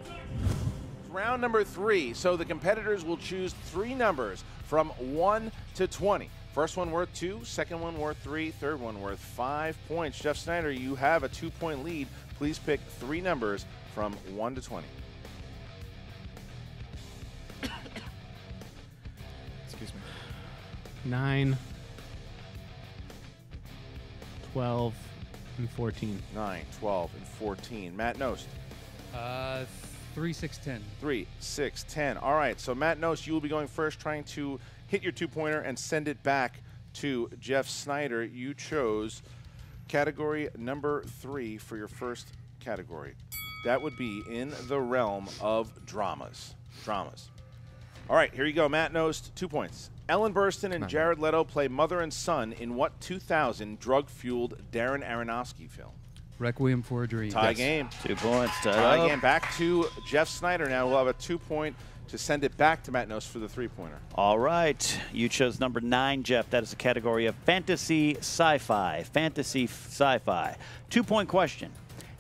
[SPEAKER 2] round number 3. So the competitors will choose 3 numbers from 1 to 20. First one worth 2, second one worth 3, third one worth 5 points. Jeff Sneider, you have a 2-point lead. Please pick 3 numbers from 1 to 20.
[SPEAKER 1] Excuse me.
[SPEAKER 6] 9, 12, and 14.
[SPEAKER 2] 9, 12, and 14. Matt Knost.
[SPEAKER 4] 3, 6, 10.
[SPEAKER 2] 3, 6, 10. All right, so Matt Knost, you will be going first, trying to hit your 2-pointer and send it back to Jeff Sneider. You chose category number 3 for your first category. That would be in the realm of dramas. Dramas. All right, here you go, Matt Knost, 2 points. Ellen Burstyn and Jared Leto play mother and son in what 2000 drug-fueled Darren Aronofsky film?
[SPEAKER 4] Requiem for a Dream.
[SPEAKER 2] Tie game.
[SPEAKER 3] 2 points.
[SPEAKER 2] Tie game. Back to Jeff Sneider now. We'll have a 2-point to send it back to Matt Knost for the 3-pointer.
[SPEAKER 3] All right. You chose number 9, Jeff. That is a category of fantasy sci-fi. Fantasy sci-fi. 2-point question.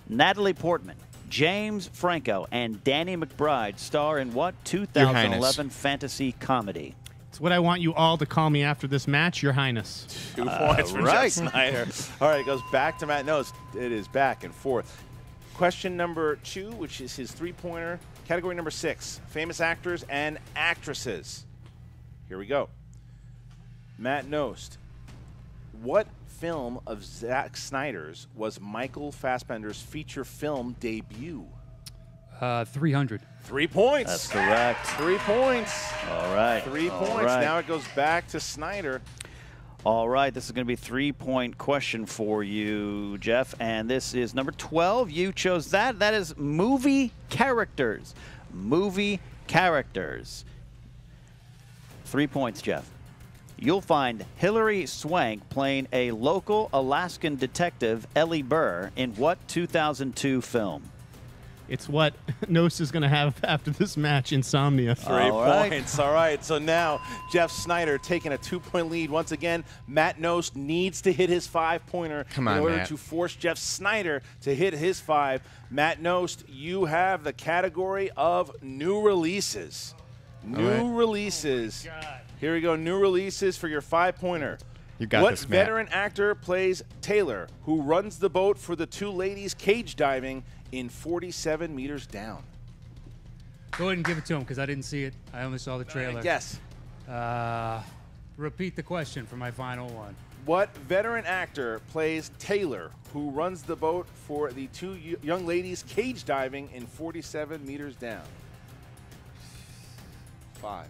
[SPEAKER 3] Natalie Portman, James Franco, and Danny McBride star in what 2011 fantasy comedy?
[SPEAKER 6] It's what I want you all to call me after this match, Your Highness.
[SPEAKER 2] 2 points for Jeff Sneider. All right, it goes back to Matt Knost. It is back and forth. Question number 2, which is his 3-pointer. Category number 6, famous actors and actresses. Here we go. Matt Knost, what film of Zack Snyder's was Michael Fassbender's feature film debut?
[SPEAKER 4] 300.
[SPEAKER 2] 3 points.
[SPEAKER 3] That's correct.
[SPEAKER 2] 3 points.
[SPEAKER 3] All right.
[SPEAKER 2] 3
[SPEAKER 3] All
[SPEAKER 2] points.
[SPEAKER 3] right.
[SPEAKER 2] Now it goes back to Sneider.
[SPEAKER 3] All right, this is going to be a 3-point question for you, Jeff, and this is number 12. You chose that. That is movie characters. Movie characters. 3 points, Jeff. You'll find Hilary Swank playing a local Alaskan detective, Ellie Burr, in what 2002 film?
[SPEAKER 6] It's what Knost is going to have after this match, Insomnia.
[SPEAKER 2] 3 points. All right. So now Jeff Sneider taking a 2-point lead. Once again, Matt Knost needs to hit his 5-pointer in order to force Jeff Sneider to hit his 5. Matt Knost, you have the category of new releases. New releases. Here we go. New releases for your 5-pointer.
[SPEAKER 1] You got this, Matt.
[SPEAKER 2] What veteran actor plays Taylor, who runs the boat for the 2 ladies cage diving in 47 meters down?
[SPEAKER 4] Go ahead and give it to him because I didn't see it. I only saw the trailer.
[SPEAKER 2] Yes.
[SPEAKER 4] Repeat the question for my final one.
[SPEAKER 2] What veteran actor plays Taylor, who runs the boat for the 2 young ladies cage diving in 47 meters down? 5,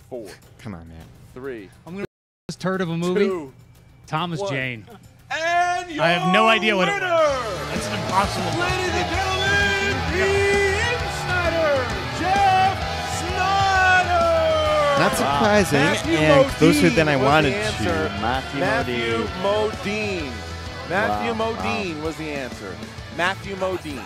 [SPEAKER 2] 4,
[SPEAKER 1] Come on, man.
[SPEAKER 2] 3,
[SPEAKER 4] I'm going to this turd of a movie.
[SPEAKER 2] 2,
[SPEAKER 4] Thomas
[SPEAKER 2] 1.
[SPEAKER 4] Jane.
[SPEAKER 2] And your
[SPEAKER 6] I have no idea what it
[SPEAKER 2] winner,
[SPEAKER 6] was. That's an impossible.
[SPEAKER 2] ladies and gentlemen, the Insider, Jeff Sneider.
[SPEAKER 1] Not surprising,
[SPEAKER 2] Matthew
[SPEAKER 1] and closer than I
[SPEAKER 2] Modine was
[SPEAKER 1] wanted
[SPEAKER 2] the answer.
[SPEAKER 1] to.
[SPEAKER 2] Matthew
[SPEAKER 3] Modine.
[SPEAKER 2] Modine. Matthew Modine was the answer. Matthew Modine.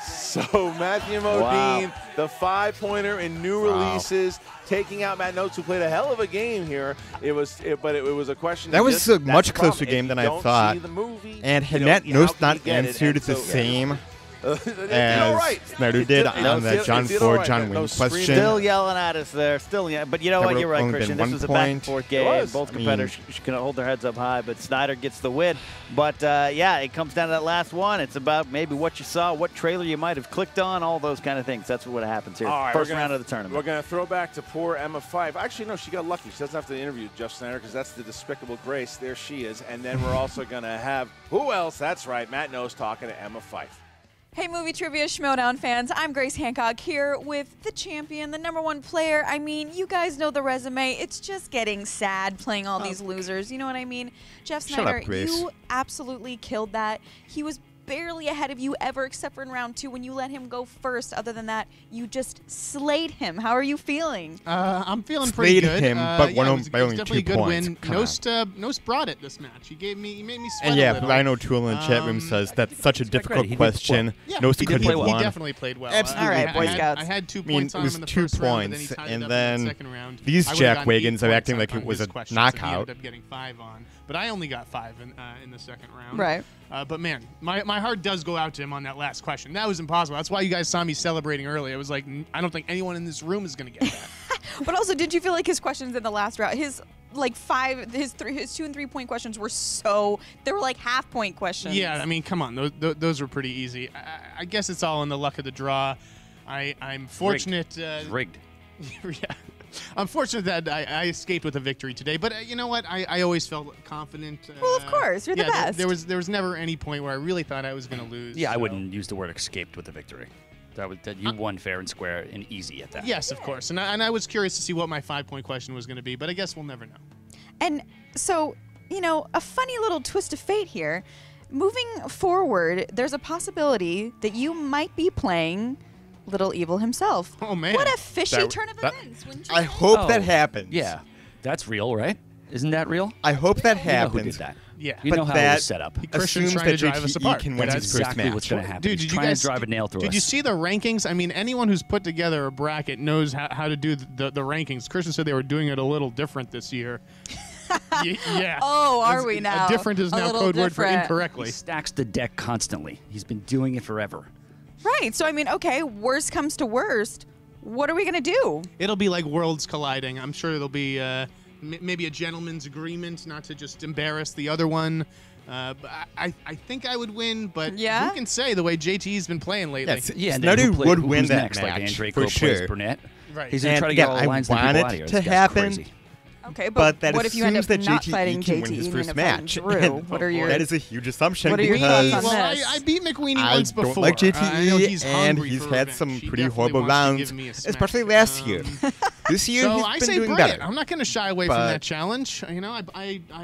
[SPEAKER 2] So Matthew Modine, the 5-pointer in new releases, taking out Matt Knost, who played a hell of a game here. It was a question.
[SPEAKER 1] That was a much
[SPEAKER 2] that's the problem.
[SPEAKER 1] closer game
[SPEAKER 2] If
[SPEAKER 1] than
[SPEAKER 2] you
[SPEAKER 1] I
[SPEAKER 2] don't
[SPEAKER 1] thought.
[SPEAKER 2] see the movie,
[SPEAKER 1] And had
[SPEAKER 2] you
[SPEAKER 1] Matt
[SPEAKER 2] know, how
[SPEAKER 1] Knost
[SPEAKER 2] can
[SPEAKER 1] not
[SPEAKER 2] you get it?
[SPEAKER 1] answered
[SPEAKER 2] And
[SPEAKER 1] the
[SPEAKER 2] so-
[SPEAKER 1] same
[SPEAKER 2] You're
[SPEAKER 1] as
[SPEAKER 2] right.
[SPEAKER 1] Snyder did on the
[SPEAKER 2] It
[SPEAKER 1] John
[SPEAKER 2] did
[SPEAKER 1] Ford,
[SPEAKER 2] all right.
[SPEAKER 1] John
[SPEAKER 2] No
[SPEAKER 1] Wayne
[SPEAKER 2] screaming.
[SPEAKER 1] question.
[SPEAKER 3] Still yelling at us there. Still yelling. But you know
[SPEAKER 1] That
[SPEAKER 3] what? You're
[SPEAKER 1] would've
[SPEAKER 3] right,
[SPEAKER 1] only
[SPEAKER 3] Christian.
[SPEAKER 1] been
[SPEAKER 3] This was
[SPEAKER 1] 1
[SPEAKER 3] a
[SPEAKER 1] point.
[SPEAKER 3] back-and-forth
[SPEAKER 2] It
[SPEAKER 3] game.
[SPEAKER 2] was.
[SPEAKER 3] Both
[SPEAKER 1] I mean-
[SPEAKER 3] competitors can hold their heads up high, but Sneider gets the win. But, yeah, it comes down to that last one. It's about maybe what you saw, what trailer you might have clicked on, all those kind of things. That's what happens here.
[SPEAKER 2] All right,
[SPEAKER 3] First
[SPEAKER 2] we're gonna-
[SPEAKER 3] round of the tournament.
[SPEAKER 2] We're going to throw back to poor Emma Fife. Actually, no, she got lucky. She doesn't have to interview Jeff Sneider because that's the despicable Grace. There she is. And then we're also going to have, who else? That's right, Matt Knost talking to Emma Fife.
[SPEAKER 7] Hey, Movie Trivia Schmoedown fans. I'm Grace Hancock here with the champion, the #1 player. I mean, you guys know the resume. It's just getting sad playing all these losers. You know what I mean? Jeff
[SPEAKER 1] Shut up,
[SPEAKER 7] Sneider,
[SPEAKER 1] Grace.
[SPEAKER 7] you absolutely killed that. He was barely ahead of you ever, except for in round 2 when you let him go first. Other than that, you just slayed him. How are you feeling?
[SPEAKER 6] I'm feeling pretty good.
[SPEAKER 1] Slayed him, but
[SPEAKER 6] yeah,
[SPEAKER 1] by
[SPEAKER 6] it was
[SPEAKER 1] only
[SPEAKER 6] definitely
[SPEAKER 1] 2
[SPEAKER 6] a good
[SPEAKER 1] points.
[SPEAKER 6] win.
[SPEAKER 1] Come on.
[SPEAKER 6] Knost brought it this match. He made me sweat
[SPEAKER 1] And
[SPEAKER 6] a
[SPEAKER 1] yeah,
[SPEAKER 6] little.
[SPEAKER 1] Rhino Tool in the chat room says that's such a difficult
[SPEAKER 5] He did
[SPEAKER 1] question.
[SPEAKER 6] Yeah,
[SPEAKER 1] Knost
[SPEAKER 6] he
[SPEAKER 1] could
[SPEAKER 6] did
[SPEAKER 1] have
[SPEAKER 6] play well.
[SPEAKER 1] won.
[SPEAKER 6] He definitely played well.
[SPEAKER 1] Absolutely.
[SPEAKER 7] All right, Boy Scouts.
[SPEAKER 6] I had 2
[SPEAKER 1] I mean,
[SPEAKER 6] points
[SPEAKER 1] it
[SPEAKER 6] on
[SPEAKER 1] was
[SPEAKER 6] him in the
[SPEAKER 1] 2
[SPEAKER 6] first round, but then
[SPEAKER 1] points,
[SPEAKER 6] he tied
[SPEAKER 1] and
[SPEAKER 6] it up
[SPEAKER 1] then
[SPEAKER 6] in the second round.
[SPEAKER 1] these
[SPEAKER 6] I would've
[SPEAKER 1] Jack
[SPEAKER 6] gotten 8
[SPEAKER 1] Wagons are
[SPEAKER 6] points
[SPEAKER 1] acting like
[SPEAKER 6] on
[SPEAKER 1] it was
[SPEAKER 6] his
[SPEAKER 1] a
[SPEAKER 6] questions, and he
[SPEAKER 1] knockout.
[SPEAKER 6] ended up getting 5 on, but I only got 5 in the second round.
[SPEAKER 7] Right.
[SPEAKER 6] But man, my heart does go out to him on that last question. That was impossible. That's why you guys saw me celebrating early. I was like, I don't think anyone in this room is going to get that.
[SPEAKER 7] But also, did you feel like his questions in the last round, his 2 and 3 point questions were they were like half-point questions.
[SPEAKER 6] Yeah, I mean, come on, those were pretty easy. I guess it's all in the luck of the draw. I'm fortunate.
[SPEAKER 5] Rigged.
[SPEAKER 6] Yeah. I'm fortunate that I escaped with a victory today, but you know what? I always felt confident.
[SPEAKER 7] Well, of course, you're the best.
[SPEAKER 6] There was never any point where I really thought I was going to lose.
[SPEAKER 5] Yeah, I
[SPEAKER 6] so.
[SPEAKER 5] wouldn't use the word escaped with a victory. You won fair and square and easy at that.
[SPEAKER 6] Yes, of course, and I was curious to see what my 5-point question was going to be, but I guess we'll never know.
[SPEAKER 7] And so, a funny little twist of fate here. Moving forward, there's a possibility that you might be playing Little Evil himself.
[SPEAKER 6] Oh, man.
[SPEAKER 7] What a fishy turn of events, wouldn't you
[SPEAKER 1] I
[SPEAKER 7] say?
[SPEAKER 1] hope that happens.
[SPEAKER 5] Yeah, that's real, right? Isn't that real?
[SPEAKER 1] I hope that
[SPEAKER 5] You know who
[SPEAKER 1] happens.
[SPEAKER 5] did that.
[SPEAKER 6] Yeah.
[SPEAKER 5] You
[SPEAKER 1] But
[SPEAKER 5] know how it
[SPEAKER 1] that
[SPEAKER 5] was set up.
[SPEAKER 6] Christian's
[SPEAKER 1] assumes
[SPEAKER 6] trying
[SPEAKER 1] that
[SPEAKER 6] to drive us
[SPEAKER 1] JTE
[SPEAKER 6] apart.
[SPEAKER 1] can win
[SPEAKER 5] That's
[SPEAKER 1] his first
[SPEAKER 5] exactly
[SPEAKER 1] match.
[SPEAKER 5] what's going to happen.
[SPEAKER 6] Dude,
[SPEAKER 5] He's
[SPEAKER 6] did you
[SPEAKER 5] trying
[SPEAKER 6] guys
[SPEAKER 5] to drive a nail through
[SPEAKER 6] Did
[SPEAKER 5] us.
[SPEAKER 6] you see the rankings? I mean, anyone who's put together a bracket knows how to do the rankings. Christian said they were doing it a little different this year. Yeah.
[SPEAKER 7] Oh, are we now?
[SPEAKER 6] Different is
[SPEAKER 7] A
[SPEAKER 6] now
[SPEAKER 7] little
[SPEAKER 6] code word for
[SPEAKER 7] different.
[SPEAKER 6] incorrectly.
[SPEAKER 5] He stacks the deck constantly. He's been doing it forever.
[SPEAKER 7] Right. So, I mean, okay, worst comes to worst. What are we going to do?
[SPEAKER 6] It'll be like worlds colliding. I'm sure there'll be maybe a gentleman's agreement not to just embarrass the other one. But I think I would win, but
[SPEAKER 7] Yeah?
[SPEAKER 6] who can say the way JT's been playing lately?
[SPEAKER 5] Yeah, and
[SPEAKER 1] Sneider
[SPEAKER 5] then
[SPEAKER 1] would
[SPEAKER 5] who's
[SPEAKER 1] win that
[SPEAKER 5] next?
[SPEAKER 1] match,
[SPEAKER 5] Like Andre
[SPEAKER 1] for
[SPEAKER 5] plays
[SPEAKER 1] sure.
[SPEAKER 5] Burnett.
[SPEAKER 6] Right.
[SPEAKER 5] He's going to
[SPEAKER 1] And
[SPEAKER 5] try to get
[SPEAKER 1] again,
[SPEAKER 5] all
[SPEAKER 1] I
[SPEAKER 5] the lines and
[SPEAKER 1] want
[SPEAKER 5] people
[SPEAKER 1] it
[SPEAKER 5] out of here.
[SPEAKER 1] to
[SPEAKER 5] This guy's
[SPEAKER 1] happen.
[SPEAKER 5] crazy.
[SPEAKER 7] Okay,
[SPEAKER 1] But that
[SPEAKER 7] what if you end up
[SPEAKER 1] assumes that
[SPEAKER 7] not
[SPEAKER 1] JTE
[SPEAKER 7] fighting
[SPEAKER 1] can win
[SPEAKER 7] JTE
[SPEAKER 1] his
[SPEAKER 7] and you
[SPEAKER 1] first
[SPEAKER 7] end up fighting
[SPEAKER 1] match.
[SPEAKER 7] Drew? What are your
[SPEAKER 1] That is a huge assumption
[SPEAKER 7] What are your
[SPEAKER 1] because
[SPEAKER 7] thoughts on
[SPEAKER 6] Well,
[SPEAKER 7] this?
[SPEAKER 6] I beat McQueenie
[SPEAKER 1] I
[SPEAKER 6] once
[SPEAKER 1] don't
[SPEAKER 6] before.
[SPEAKER 1] like JTE,
[SPEAKER 6] I know he's
[SPEAKER 1] and
[SPEAKER 6] hungry
[SPEAKER 1] he's
[SPEAKER 6] for
[SPEAKER 1] had
[SPEAKER 6] revenge.
[SPEAKER 1] some
[SPEAKER 6] He
[SPEAKER 1] pretty
[SPEAKER 6] definitely
[SPEAKER 1] horrible
[SPEAKER 6] wants to
[SPEAKER 1] rounds,
[SPEAKER 6] give me a smack.
[SPEAKER 1] especially last year. This year,
[SPEAKER 6] So
[SPEAKER 1] he's
[SPEAKER 6] I
[SPEAKER 1] been
[SPEAKER 6] say
[SPEAKER 1] doing
[SPEAKER 6] bring
[SPEAKER 1] better.
[SPEAKER 6] it. I'm not going to shy away from
[SPEAKER 1] But-
[SPEAKER 6] that challenge. You know,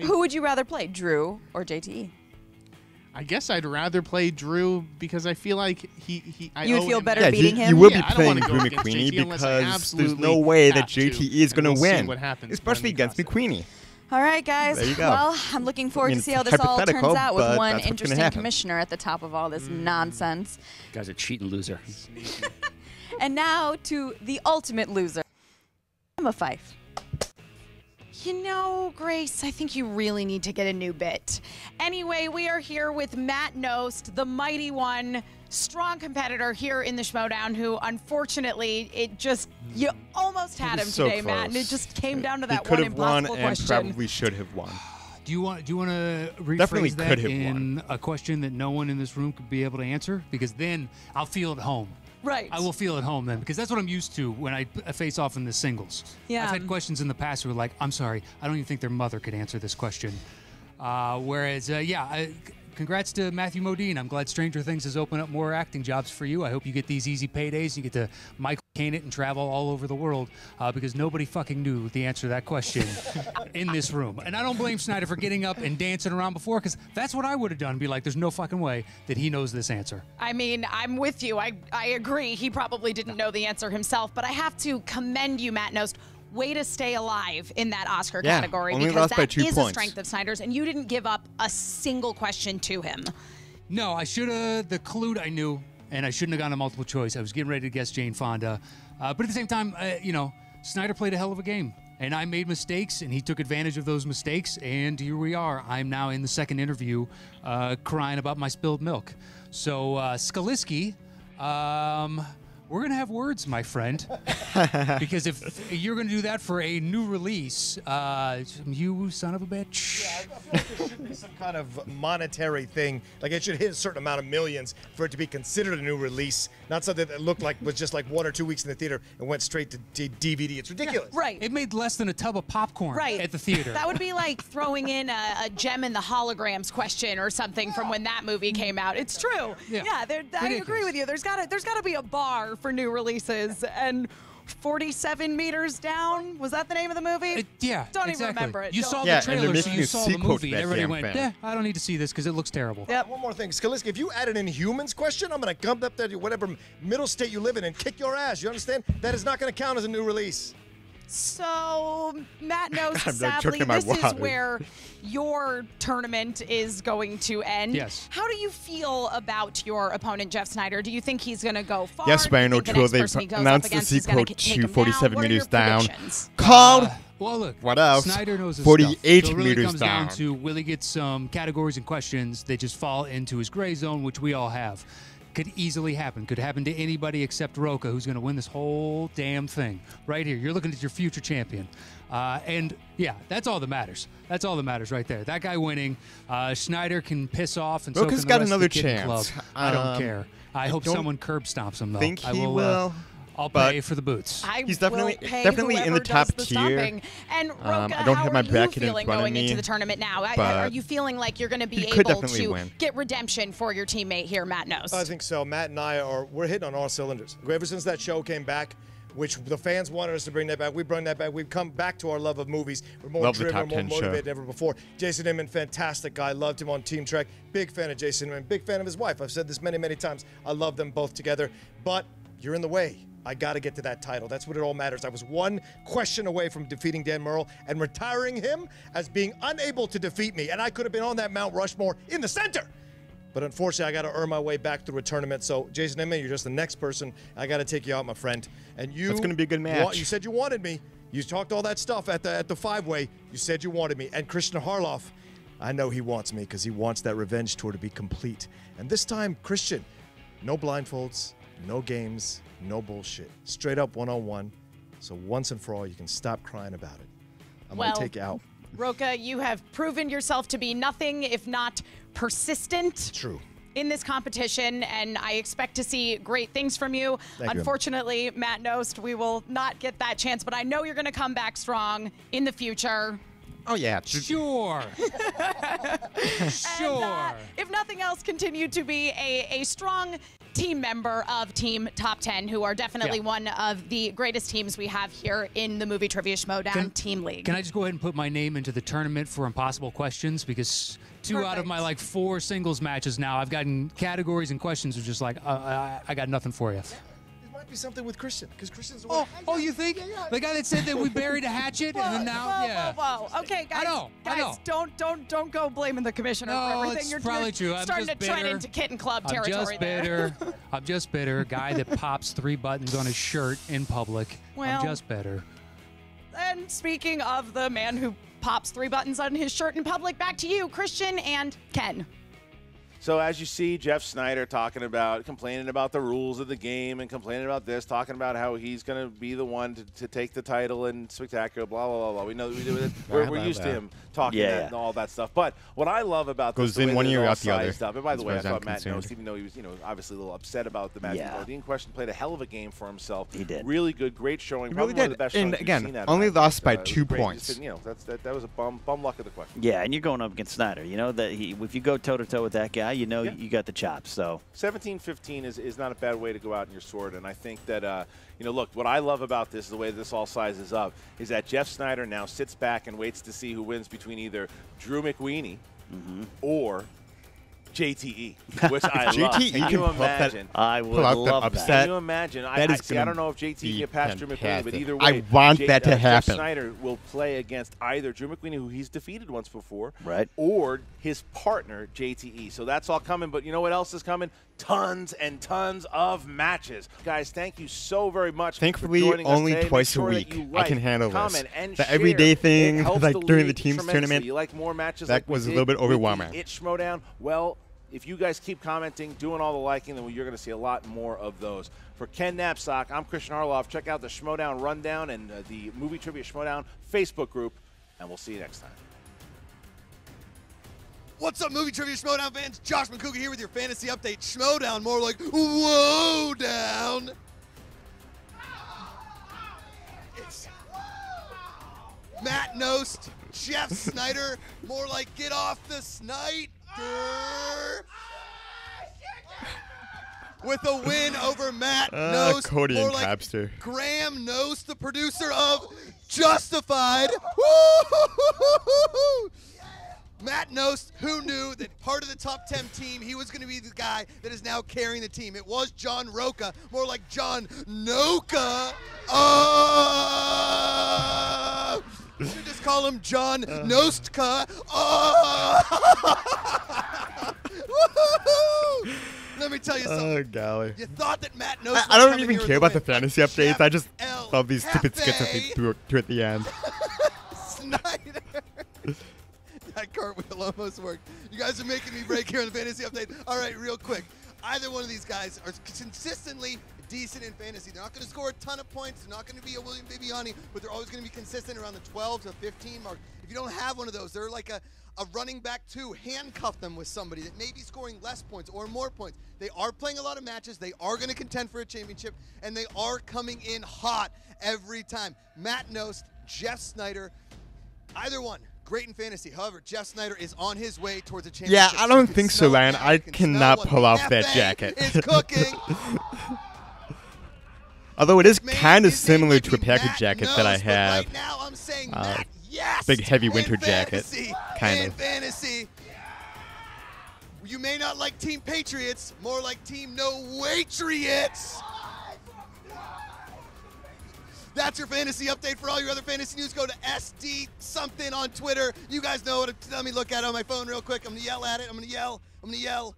[SPEAKER 7] Who would you rather play, Drew or JTE?
[SPEAKER 6] I guess I'd rather play Drew because I feel like I
[SPEAKER 7] You would
[SPEAKER 6] owe
[SPEAKER 7] feel
[SPEAKER 6] him
[SPEAKER 7] better
[SPEAKER 6] that.
[SPEAKER 7] beating him?
[SPEAKER 1] You will
[SPEAKER 6] Yeah,
[SPEAKER 1] be
[SPEAKER 6] I don't
[SPEAKER 1] playing
[SPEAKER 6] wanna go
[SPEAKER 1] Drew
[SPEAKER 6] against
[SPEAKER 1] McQueenie
[SPEAKER 6] JT unless I
[SPEAKER 1] because there's
[SPEAKER 6] absolutely
[SPEAKER 1] no way that
[SPEAKER 6] have to,
[SPEAKER 1] JTE is
[SPEAKER 6] and
[SPEAKER 1] going to
[SPEAKER 6] we'll see
[SPEAKER 1] win,
[SPEAKER 6] what happens
[SPEAKER 1] especially
[SPEAKER 6] when we
[SPEAKER 1] against
[SPEAKER 6] cross it.
[SPEAKER 1] McQueenie.
[SPEAKER 7] All right, guys.
[SPEAKER 1] There you go.
[SPEAKER 7] Well, I'm looking forward
[SPEAKER 1] I mean,
[SPEAKER 7] to see how
[SPEAKER 1] it's
[SPEAKER 7] this all turns
[SPEAKER 1] hypothetical,
[SPEAKER 7] out with
[SPEAKER 1] but
[SPEAKER 7] one
[SPEAKER 1] that's what's gonna
[SPEAKER 7] interesting
[SPEAKER 1] happen.
[SPEAKER 7] commissioner at the top of all this nonsense.
[SPEAKER 5] Guy's a cheating loser.
[SPEAKER 7] And now to the ultimate loser, Emma Fife.
[SPEAKER 8] You know, Grace, I think you really need to get a new bit. Anyway, we are here with Matt Knost, the mighty one, strong competitor here in the Schmoedown, who unfortunately, you almost had
[SPEAKER 1] He
[SPEAKER 8] him
[SPEAKER 1] was so
[SPEAKER 8] today, Matt, and it
[SPEAKER 1] close.
[SPEAKER 8] just came down to
[SPEAKER 1] He
[SPEAKER 8] that
[SPEAKER 1] could
[SPEAKER 8] one
[SPEAKER 1] have won
[SPEAKER 8] impossible
[SPEAKER 1] and
[SPEAKER 8] question.
[SPEAKER 1] probably should have won.
[SPEAKER 4] Do you want to
[SPEAKER 1] Definitely
[SPEAKER 4] rephrase
[SPEAKER 1] could
[SPEAKER 4] that
[SPEAKER 1] have
[SPEAKER 4] in
[SPEAKER 1] won.
[SPEAKER 4] a question that no one in this room could be able to answer? Because then I'll feel at home.
[SPEAKER 8] Right.
[SPEAKER 4] I will feel at home then, because that's what I'm used to when I face off in the singles.
[SPEAKER 7] Yeah.
[SPEAKER 4] I've had questions in the past who were like, I'm sorry, I don't even think their mother could answer this question. Congrats to Matthew Modine. I'm glad Stranger Things has opened up more acting jobs for you. I hope you get these easy paydays. You get to Michael Caine it and travel all over the world because nobody fucking knew the answer to that question in this room. And I don't blame Sneider for getting up and dancing around before because that's what I would have done. Be like, there's no fucking way that he knows this answer.
[SPEAKER 8] I mean, I'm with you. I agree. He probably didn't know the answer himself, but I have to commend you, Matt Knost. Way to stay alive in that Oscar
[SPEAKER 1] Yeah,
[SPEAKER 8] category
[SPEAKER 1] only
[SPEAKER 8] because
[SPEAKER 1] lost by
[SPEAKER 8] that
[SPEAKER 1] 2
[SPEAKER 8] is a
[SPEAKER 1] points.
[SPEAKER 8] strength of Sneider's, and you didn't give up a single question to him.
[SPEAKER 4] No, I should have. The clue I knew, and I shouldn't have gone to multiple choice. I was getting ready to guess Jane Fonda. But at the same time, Sneider played a hell of a game. And I made mistakes, and he took advantage of those mistakes. And here we are. I'm now in the second interview crying about my spilled milk. So, Skaliski, we're going to have words, my friend. Because if you're going to do that for a new release, you son of a bitch.
[SPEAKER 9] Yeah, I feel like there should be some kind of monetary thing. Like it should hit a certain amount of millions for it to be considered a new release, not something that looked like was just like 1 or 2 weeks in the theater and went straight to DVD. It's ridiculous.
[SPEAKER 8] Right.
[SPEAKER 4] It made less than a tub of popcorn
[SPEAKER 8] Right.
[SPEAKER 4] at the theater.
[SPEAKER 8] That would be like throwing in a Gem and the Holograms question or something from when that movie came out. It's true.
[SPEAKER 4] Yeah.
[SPEAKER 8] I agree
[SPEAKER 4] Ridiculous.
[SPEAKER 8] with you. There's gotta be a bar for new releases, and 47 meters down. Was that the name of the movie?
[SPEAKER 4] Yeah,
[SPEAKER 8] Don't
[SPEAKER 4] exactly.
[SPEAKER 8] even remember it.
[SPEAKER 4] You
[SPEAKER 8] Don't-
[SPEAKER 4] saw
[SPEAKER 1] Yeah,
[SPEAKER 4] the
[SPEAKER 1] and they're
[SPEAKER 4] trailer, so
[SPEAKER 1] making
[SPEAKER 4] you
[SPEAKER 1] a
[SPEAKER 4] saw the
[SPEAKER 1] sequel to
[SPEAKER 4] movie,
[SPEAKER 1] that
[SPEAKER 4] and everybody
[SPEAKER 1] damn
[SPEAKER 4] went,
[SPEAKER 1] thing.
[SPEAKER 4] I don't need to see this because it looks terrible.
[SPEAKER 8] Yep.
[SPEAKER 9] One more thing, Skaliski, if you add an Inhumans question, I'm going to come up there to whatever middle state you live in and kick your ass. You understand? That is not going to count as a new release.
[SPEAKER 8] So, Matt knows,
[SPEAKER 1] I'm not
[SPEAKER 8] sadly,
[SPEAKER 1] joking my
[SPEAKER 8] this is
[SPEAKER 1] water.
[SPEAKER 8] where your tournament is going to end.
[SPEAKER 4] Yes.
[SPEAKER 8] How do you feel about your opponent, Jeff Sneider? Do you think he's going to go far?
[SPEAKER 1] Yes,
[SPEAKER 8] Do you
[SPEAKER 1] Rhino
[SPEAKER 8] think the
[SPEAKER 1] Tour,
[SPEAKER 8] next
[SPEAKER 1] they
[SPEAKER 8] person he goes up
[SPEAKER 1] announced the
[SPEAKER 8] against is gonna
[SPEAKER 1] sequel
[SPEAKER 8] take him
[SPEAKER 1] to
[SPEAKER 8] down?
[SPEAKER 1] 47
[SPEAKER 8] What are
[SPEAKER 1] meters
[SPEAKER 8] your
[SPEAKER 1] down.
[SPEAKER 8] predictions?
[SPEAKER 1] Called.
[SPEAKER 4] Well, look.
[SPEAKER 1] What else?
[SPEAKER 4] Snyder knows his
[SPEAKER 1] 48
[SPEAKER 4] stuff. So it really
[SPEAKER 1] meters
[SPEAKER 4] comes down
[SPEAKER 1] down.
[SPEAKER 4] to will he get some categories and questions that just fall into his gray zone, which we all have. Could easily happen. Could happen to anybody except Roka, who's going to win this whole damn thing. Right here. You're looking at your future champion. And, yeah, that's all that matters. That's all that matters right there. That guy winning. Schneider can piss off, and so
[SPEAKER 1] Roka's
[SPEAKER 4] can the
[SPEAKER 1] got
[SPEAKER 4] rest
[SPEAKER 1] another
[SPEAKER 4] of the kid club.
[SPEAKER 1] chance.
[SPEAKER 4] I don't care. I hope
[SPEAKER 1] don't
[SPEAKER 4] someone curb stomps him, though.
[SPEAKER 1] think
[SPEAKER 4] I
[SPEAKER 1] he will,
[SPEAKER 4] I'll
[SPEAKER 1] but
[SPEAKER 4] pay for the boots.
[SPEAKER 1] He's definitely-
[SPEAKER 8] will pay
[SPEAKER 1] definitely in the
[SPEAKER 8] whoever
[SPEAKER 1] top
[SPEAKER 8] does the
[SPEAKER 1] tier.
[SPEAKER 8] stomping. And Roka,
[SPEAKER 1] I don't
[SPEAKER 8] how
[SPEAKER 1] have my
[SPEAKER 8] are you
[SPEAKER 1] bracket in
[SPEAKER 8] feeling
[SPEAKER 1] front of
[SPEAKER 8] going into
[SPEAKER 1] me,
[SPEAKER 8] the tournament now?
[SPEAKER 1] but
[SPEAKER 8] Are you feeling like you're going to be
[SPEAKER 1] he could
[SPEAKER 8] able
[SPEAKER 1] definitely
[SPEAKER 8] to
[SPEAKER 1] win.
[SPEAKER 8] get redemption for your teammate here, Matt Knost?
[SPEAKER 9] I think so. Matt and I we're hitting on all cylinders. Ever since that show came back, which the fans wanted us to bring that back, we bring that back. We've come back to our love of movies. We're more
[SPEAKER 1] Love the
[SPEAKER 9] driven,
[SPEAKER 1] Top
[SPEAKER 9] we're more
[SPEAKER 1] 10 show.
[SPEAKER 9] motivated than ever before. Jason Inman, fantastic guy. Loved him on Team Trek. Big fan of Jason Inman. Big fan of his wife. I've said this many, many times. I love them both together. But you're in the way. I got to get to that title. That's what it all matters. I was one question away from defeating Dan Murrell and retiring him as being unable to defeat me. And I could have been on that Mount Rushmore in the center. But unfortunately, I got to earn my way back through a tournament. So, Jason Inman, you're just the next person. I got to take you out, my friend. And you,
[SPEAKER 1] That's gonna be a good match.
[SPEAKER 9] You said you wanted me. You talked all that stuff at the five-way. You said you wanted me. And Christian Harloff, I know he wants me because he wants that revenge tour to be complete. And this time, Christian, no blindfolds, no games, no bullshit. Straight up one-on-one. So once and for all, you can stop crying about it. I'm going to take you out.
[SPEAKER 8] Roka, you have proven yourself to be nothing if not persistent.
[SPEAKER 9] True.
[SPEAKER 8] In this competition, and I expect to see great things from you.
[SPEAKER 9] Thank you.
[SPEAKER 8] Unfortunately, Matt Knost, we will not get that chance, but I know you're going to come back strong in the future.
[SPEAKER 1] Oh, yeah.
[SPEAKER 4] Sure. Sure.
[SPEAKER 8] And, if nothing else, continue to be a strong team member of Team Top 10, who are definitely one of the greatest teams we have here in the Movie Trivia Schmoedown Team League.
[SPEAKER 4] Can I just go ahead and put my name into the tournament for impossible questions? Because two out of my like 4 singles matches now, I've gotten categories and questions of just like, I got nothing for you.
[SPEAKER 9] There might be something with Christian, because Christian's the one.
[SPEAKER 4] Oh, you think?
[SPEAKER 9] Yeah.
[SPEAKER 4] The guy that said that we buried a hatchet and then now,
[SPEAKER 8] Whoa. Okay, guys.
[SPEAKER 4] I know.
[SPEAKER 8] Don't go blaming the commissioner
[SPEAKER 4] No,
[SPEAKER 8] for everything.
[SPEAKER 4] it's
[SPEAKER 8] You're
[SPEAKER 4] probably true. I'm
[SPEAKER 8] starting to
[SPEAKER 4] just
[SPEAKER 8] tread
[SPEAKER 4] bitter.
[SPEAKER 8] into kitten club
[SPEAKER 4] I'm
[SPEAKER 8] territory
[SPEAKER 4] just bitter. I'm just bitter. Guy that pops 3 buttons on his shirt in public.
[SPEAKER 8] Well-
[SPEAKER 4] I'm just bitter.
[SPEAKER 8] And speaking of the man who pops 3 buttons on his shirt in public, back to you, Christian and Ken.
[SPEAKER 2] So as you see Jeff Sneider complaining about the rules of the game and complaining about this, talking about how he's going to be the one to take the title and spectacular, blah, blah, blah, blah. We know we do it. We're used to him talking that and all that stuff. But what I love about
[SPEAKER 1] Goes
[SPEAKER 2] this,
[SPEAKER 1] in one ear, out the other.
[SPEAKER 2] Stuff, and by the way, I
[SPEAKER 1] As far as
[SPEAKER 2] thought
[SPEAKER 1] I'm
[SPEAKER 2] Matt
[SPEAKER 1] concerned.
[SPEAKER 2] Knost, even though he was, obviously a little upset about the Matthew Modine question, played a hell of a game for himself.
[SPEAKER 3] He did.
[SPEAKER 2] Really good, great showing.
[SPEAKER 1] He
[SPEAKER 2] Probably
[SPEAKER 1] really
[SPEAKER 2] one of
[SPEAKER 1] did.
[SPEAKER 2] the best
[SPEAKER 1] And
[SPEAKER 2] showings we've
[SPEAKER 1] again,
[SPEAKER 2] seen out of
[SPEAKER 1] only
[SPEAKER 2] Matt
[SPEAKER 1] lost
[SPEAKER 2] Knost.
[SPEAKER 1] by
[SPEAKER 2] It was
[SPEAKER 1] 2
[SPEAKER 2] great.
[SPEAKER 1] points.
[SPEAKER 2] Just, that was a bum luck of the question.
[SPEAKER 3] Yeah, and you're going up against Snyder. You know that if you go toe-to-toe with that guy, you know you got the chops. So
[SPEAKER 2] 17-15 is not a bad way to go out in your sword, and I think that look, what I love about this, the way this all sizes up, is that Jeff Sneider now sits back and waits to see who wins between either Drew McWeeny or JTE, which I love.
[SPEAKER 1] JTE
[SPEAKER 2] Can
[SPEAKER 1] can
[SPEAKER 2] you
[SPEAKER 1] pull up that-
[SPEAKER 2] imagine?
[SPEAKER 3] I would
[SPEAKER 1] pull out the
[SPEAKER 3] love that.
[SPEAKER 1] upset.
[SPEAKER 2] Can you imagine?
[SPEAKER 1] That is
[SPEAKER 2] I don't know if JT can get past Drew McWeeny, but
[SPEAKER 1] fantastic.
[SPEAKER 2] either
[SPEAKER 1] I
[SPEAKER 2] way,
[SPEAKER 1] want that to
[SPEAKER 2] Jeff
[SPEAKER 1] happen.
[SPEAKER 2] Sneider will play against either Drew McWeeny, who he's defeated once before,
[SPEAKER 3] Right.
[SPEAKER 2] or his partner, JTE. So that's all coming, but you know what else is coming? Tons and tons of matches. Guys, thank you so very much
[SPEAKER 1] Thankfully,
[SPEAKER 2] for joining us
[SPEAKER 1] only
[SPEAKER 2] today. Make
[SPEAKER 1] twice a
[SPEAKER 2] sure that
[SPEAKER 1] week.
[SPEAKER 2] you
[SPEAKER 1] I can
[SPEAKER 2] like,
[SPEAKER 1] handle
[SPEAKER 2] comment,
[SPEAKER 1] this.
[SPEAKER 2] and
[SPEAKER 1] The
[SPEAKER 2] share.
[SPEAKER 1] everyday
[SPEAKER 2] It
[SPEAKER 1] thing,
[SPEAKER 2] helps
[SPEAKER 1] like
[SPEAKER 2] the
[SPEAKER 1] during the
[SPEAKER 2] league
[SPEAKER 1] teams
[SPEAKER 2] tremendously.
[SPEAKER 1] tournament,
[SPEAKER 2] You like more matches
[SPEAKER 1] that
[SPEAKER 2] like we
[SPEAKER 1] was a
[SPEAKER 2] did
[SPEAKER 1] little bit
[SPEAKER 2] with the
[SPEAKER 1] overwhelming.
[SPEAKER 2] GET Schmoedown? Well, if you guys keep commenting, doing all the liking, then you're going to see a lot more of those. For Ken Knapsack, I'm Christian Harloff. Check out the Schmoedown Rundown and the Movie Trivia Schmoedown Facebook group, and we'll see you next time.
[SPEAKER 10] What's up, Movie Trivia Schmoedown fans? Josh McCougar here with your fantasy update. Schmoedown, more like whoa down. It's Matt Knost, Jeff Sneider, more like get off the Sneider. with a win over Matt Knost.
[SPEAKER 1] Cody
[SPEAKER 10] more
[SPEAKER 1] and
[SPEAKER 10] like
[SPEAKER 1] Capster.
[SPEAKER 10] Graham Knost, the producer of Justified. Woo! Matt Knost, who knew that part of the top 10 team, he was going to be the guy that is now carrying the team. It was John Roca, more like John Noka. Oh! You should just call him John Nostka. Oh! Woo-hoo-hoo! Let me tell you something.
[SPEAKER 1] Oh, golly.
[SPEAKER 10] You thought that Matt Knost
[SPEAKER 1] I don't even care about the fantasy updates. I just love these stupid skits that they threw at the end.
[SPEAKER 10] Sneider. That cartwheel almost worked. You guys are making me break here on the fantasy update. All right, real quick. Either one of these guys are consistently decent in fantasy. They're not going to score a ton of points. They're not going to be a William Bibiani, but they're always going to be consistent around the 12 to 15 mark. If you don't have one of those, they're like a running back too. Handcuff them with somebody that may be scoring less points or more points. They are playing a lot of matches. They are going to contend for a championship, and they are coming in hot every time. Matt Knost, Jeff Sneider, either one. Great in fantasy. However, Jeff Sneider is on his way towards a championship.
[SPEAKER 1] Yeah, I don't think so, Ryan. I cannot pull off that jacket.
[SPEAKER 10] It's cooking.
[SPEAKER 1] Although it is kind of similar to a package jacket that I have.
[SPEAKER 10] Right now, I'm saying Matt, yes,
[SPEAKER 1] big heavy winter jacket. Kind
[SPEAKER 10] in
[SPEAKER 1] of.
[SPEAKER 10] fantasy. You may not like Team Patriots, more like Team No Watriots. That's your fantasy update. For all your other fantasy news, go to SD something on Twitter. You guys know what. Let me look at it on my phone real quick. I'm going to yell at it. I'm going to yell. I'm going to yell.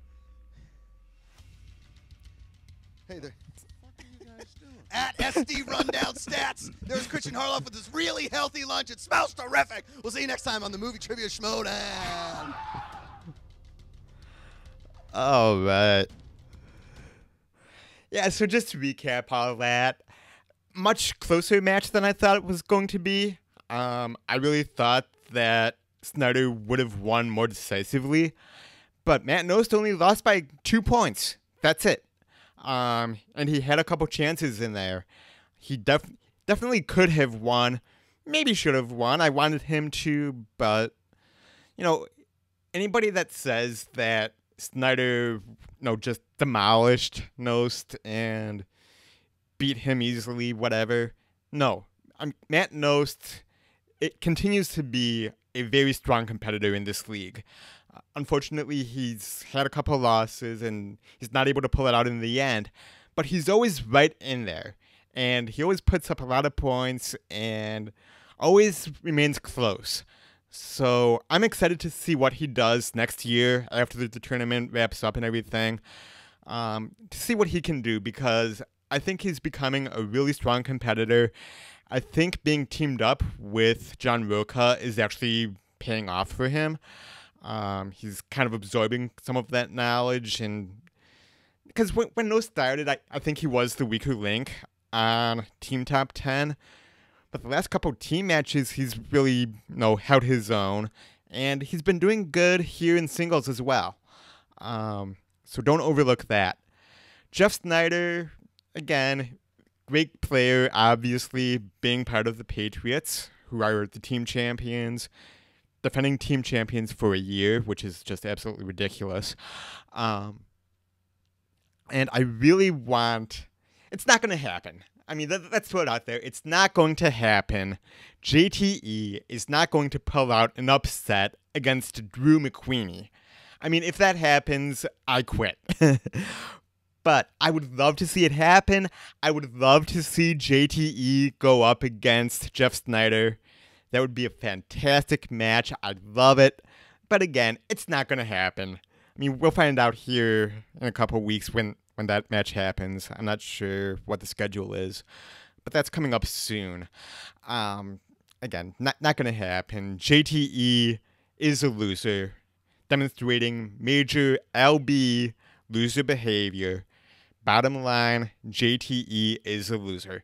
[SPEAKER 10] Hey there. What the fuck are you guys doing? At SD Rundown Stats. There's Christian Harloff with his really healthy lunch. It smells terrific. We'll see you next time on the Movie Trivia Schmoedown.
[SPEAKER 1] All right. Yeah, so just to recap all that. Much closer match than I thought it was going to be. I really thought that Sneider would have won more decisively, but Matt Knost only lost by 2 points. That's it. And he had a couple chances in there. He definitely could have won. Maybe should have won. I wanted him to, but you know, anybody that says that Sneider, just demolished Knost and beat him easily, whatever. No. Matt Knost, it continues to be a very strong competitor in this league. Unfortunately, he's had a couple of losses, and he's not able to pull it out in the end. But he's always right in there. And he always puts up a lot of points and always remains close. So I'm excited to see what he does next year after the tournament wraps up and everything. To see what he can do, because I think he's becoming a really strong competitor. I think being teamed up with John Roca is actually paying off for him. He's kind of absorbing some of that knowledge, and because when Knost started, I think he was the weaker link on Team Top 10. But the last couple team matches, he's really held his own, and he's been doing good here in singles as well. So don't overlook that. Jeff Sneider, again, great player, obviously, being part of the Patriots, who are the team champions, defending team champions for a year, which is just absolutely ridiculous. And I really want... It's not going to happen. I mean, let's throw it out there. It's not going to happen. JTE is not going to pull out an upset against Drew McQueenie. I mean, if that happens, I quit. But I would love to see it happen. I would love to see JTE go up against Jeff Sneider. That would be a fantastic match. I'd love it. But again, it's not going to happen. I mean, we'll find out here in a couple weeks when that match happens. I'm not sure what the schedule is, but that's coming up soon. Again, not going to happen. JTE is a loser, demonstrating major LB loser behavior. Bottom line, JTE is a loser.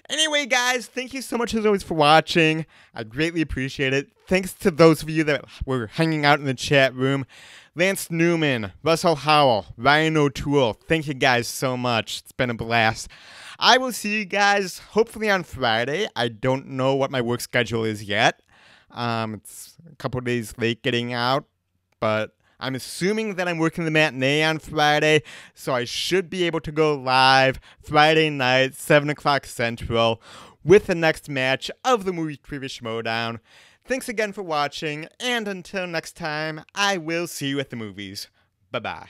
[SPEAKER 1] Anyway, guys, thank you so much as always for watching. I greatly appreciate it. Thanks to those of you that were hanging out in the chat room. Lance Newman, Russell Howell, Ryan O'Toole, thank you guys so much. It's been a blast. I will see you guys hopefully on Friday. I don't know what my work schedule is yet. It's a couple days late getting out, but I'm assuming that I'm working the matinee on Friday, so I should be able to go live Friday night, 7 o'clock Central, with the next match of the Movie Trivia Schmoedown. Thanks again for watching, and until next time, I will see you at the movies. Bye-bye.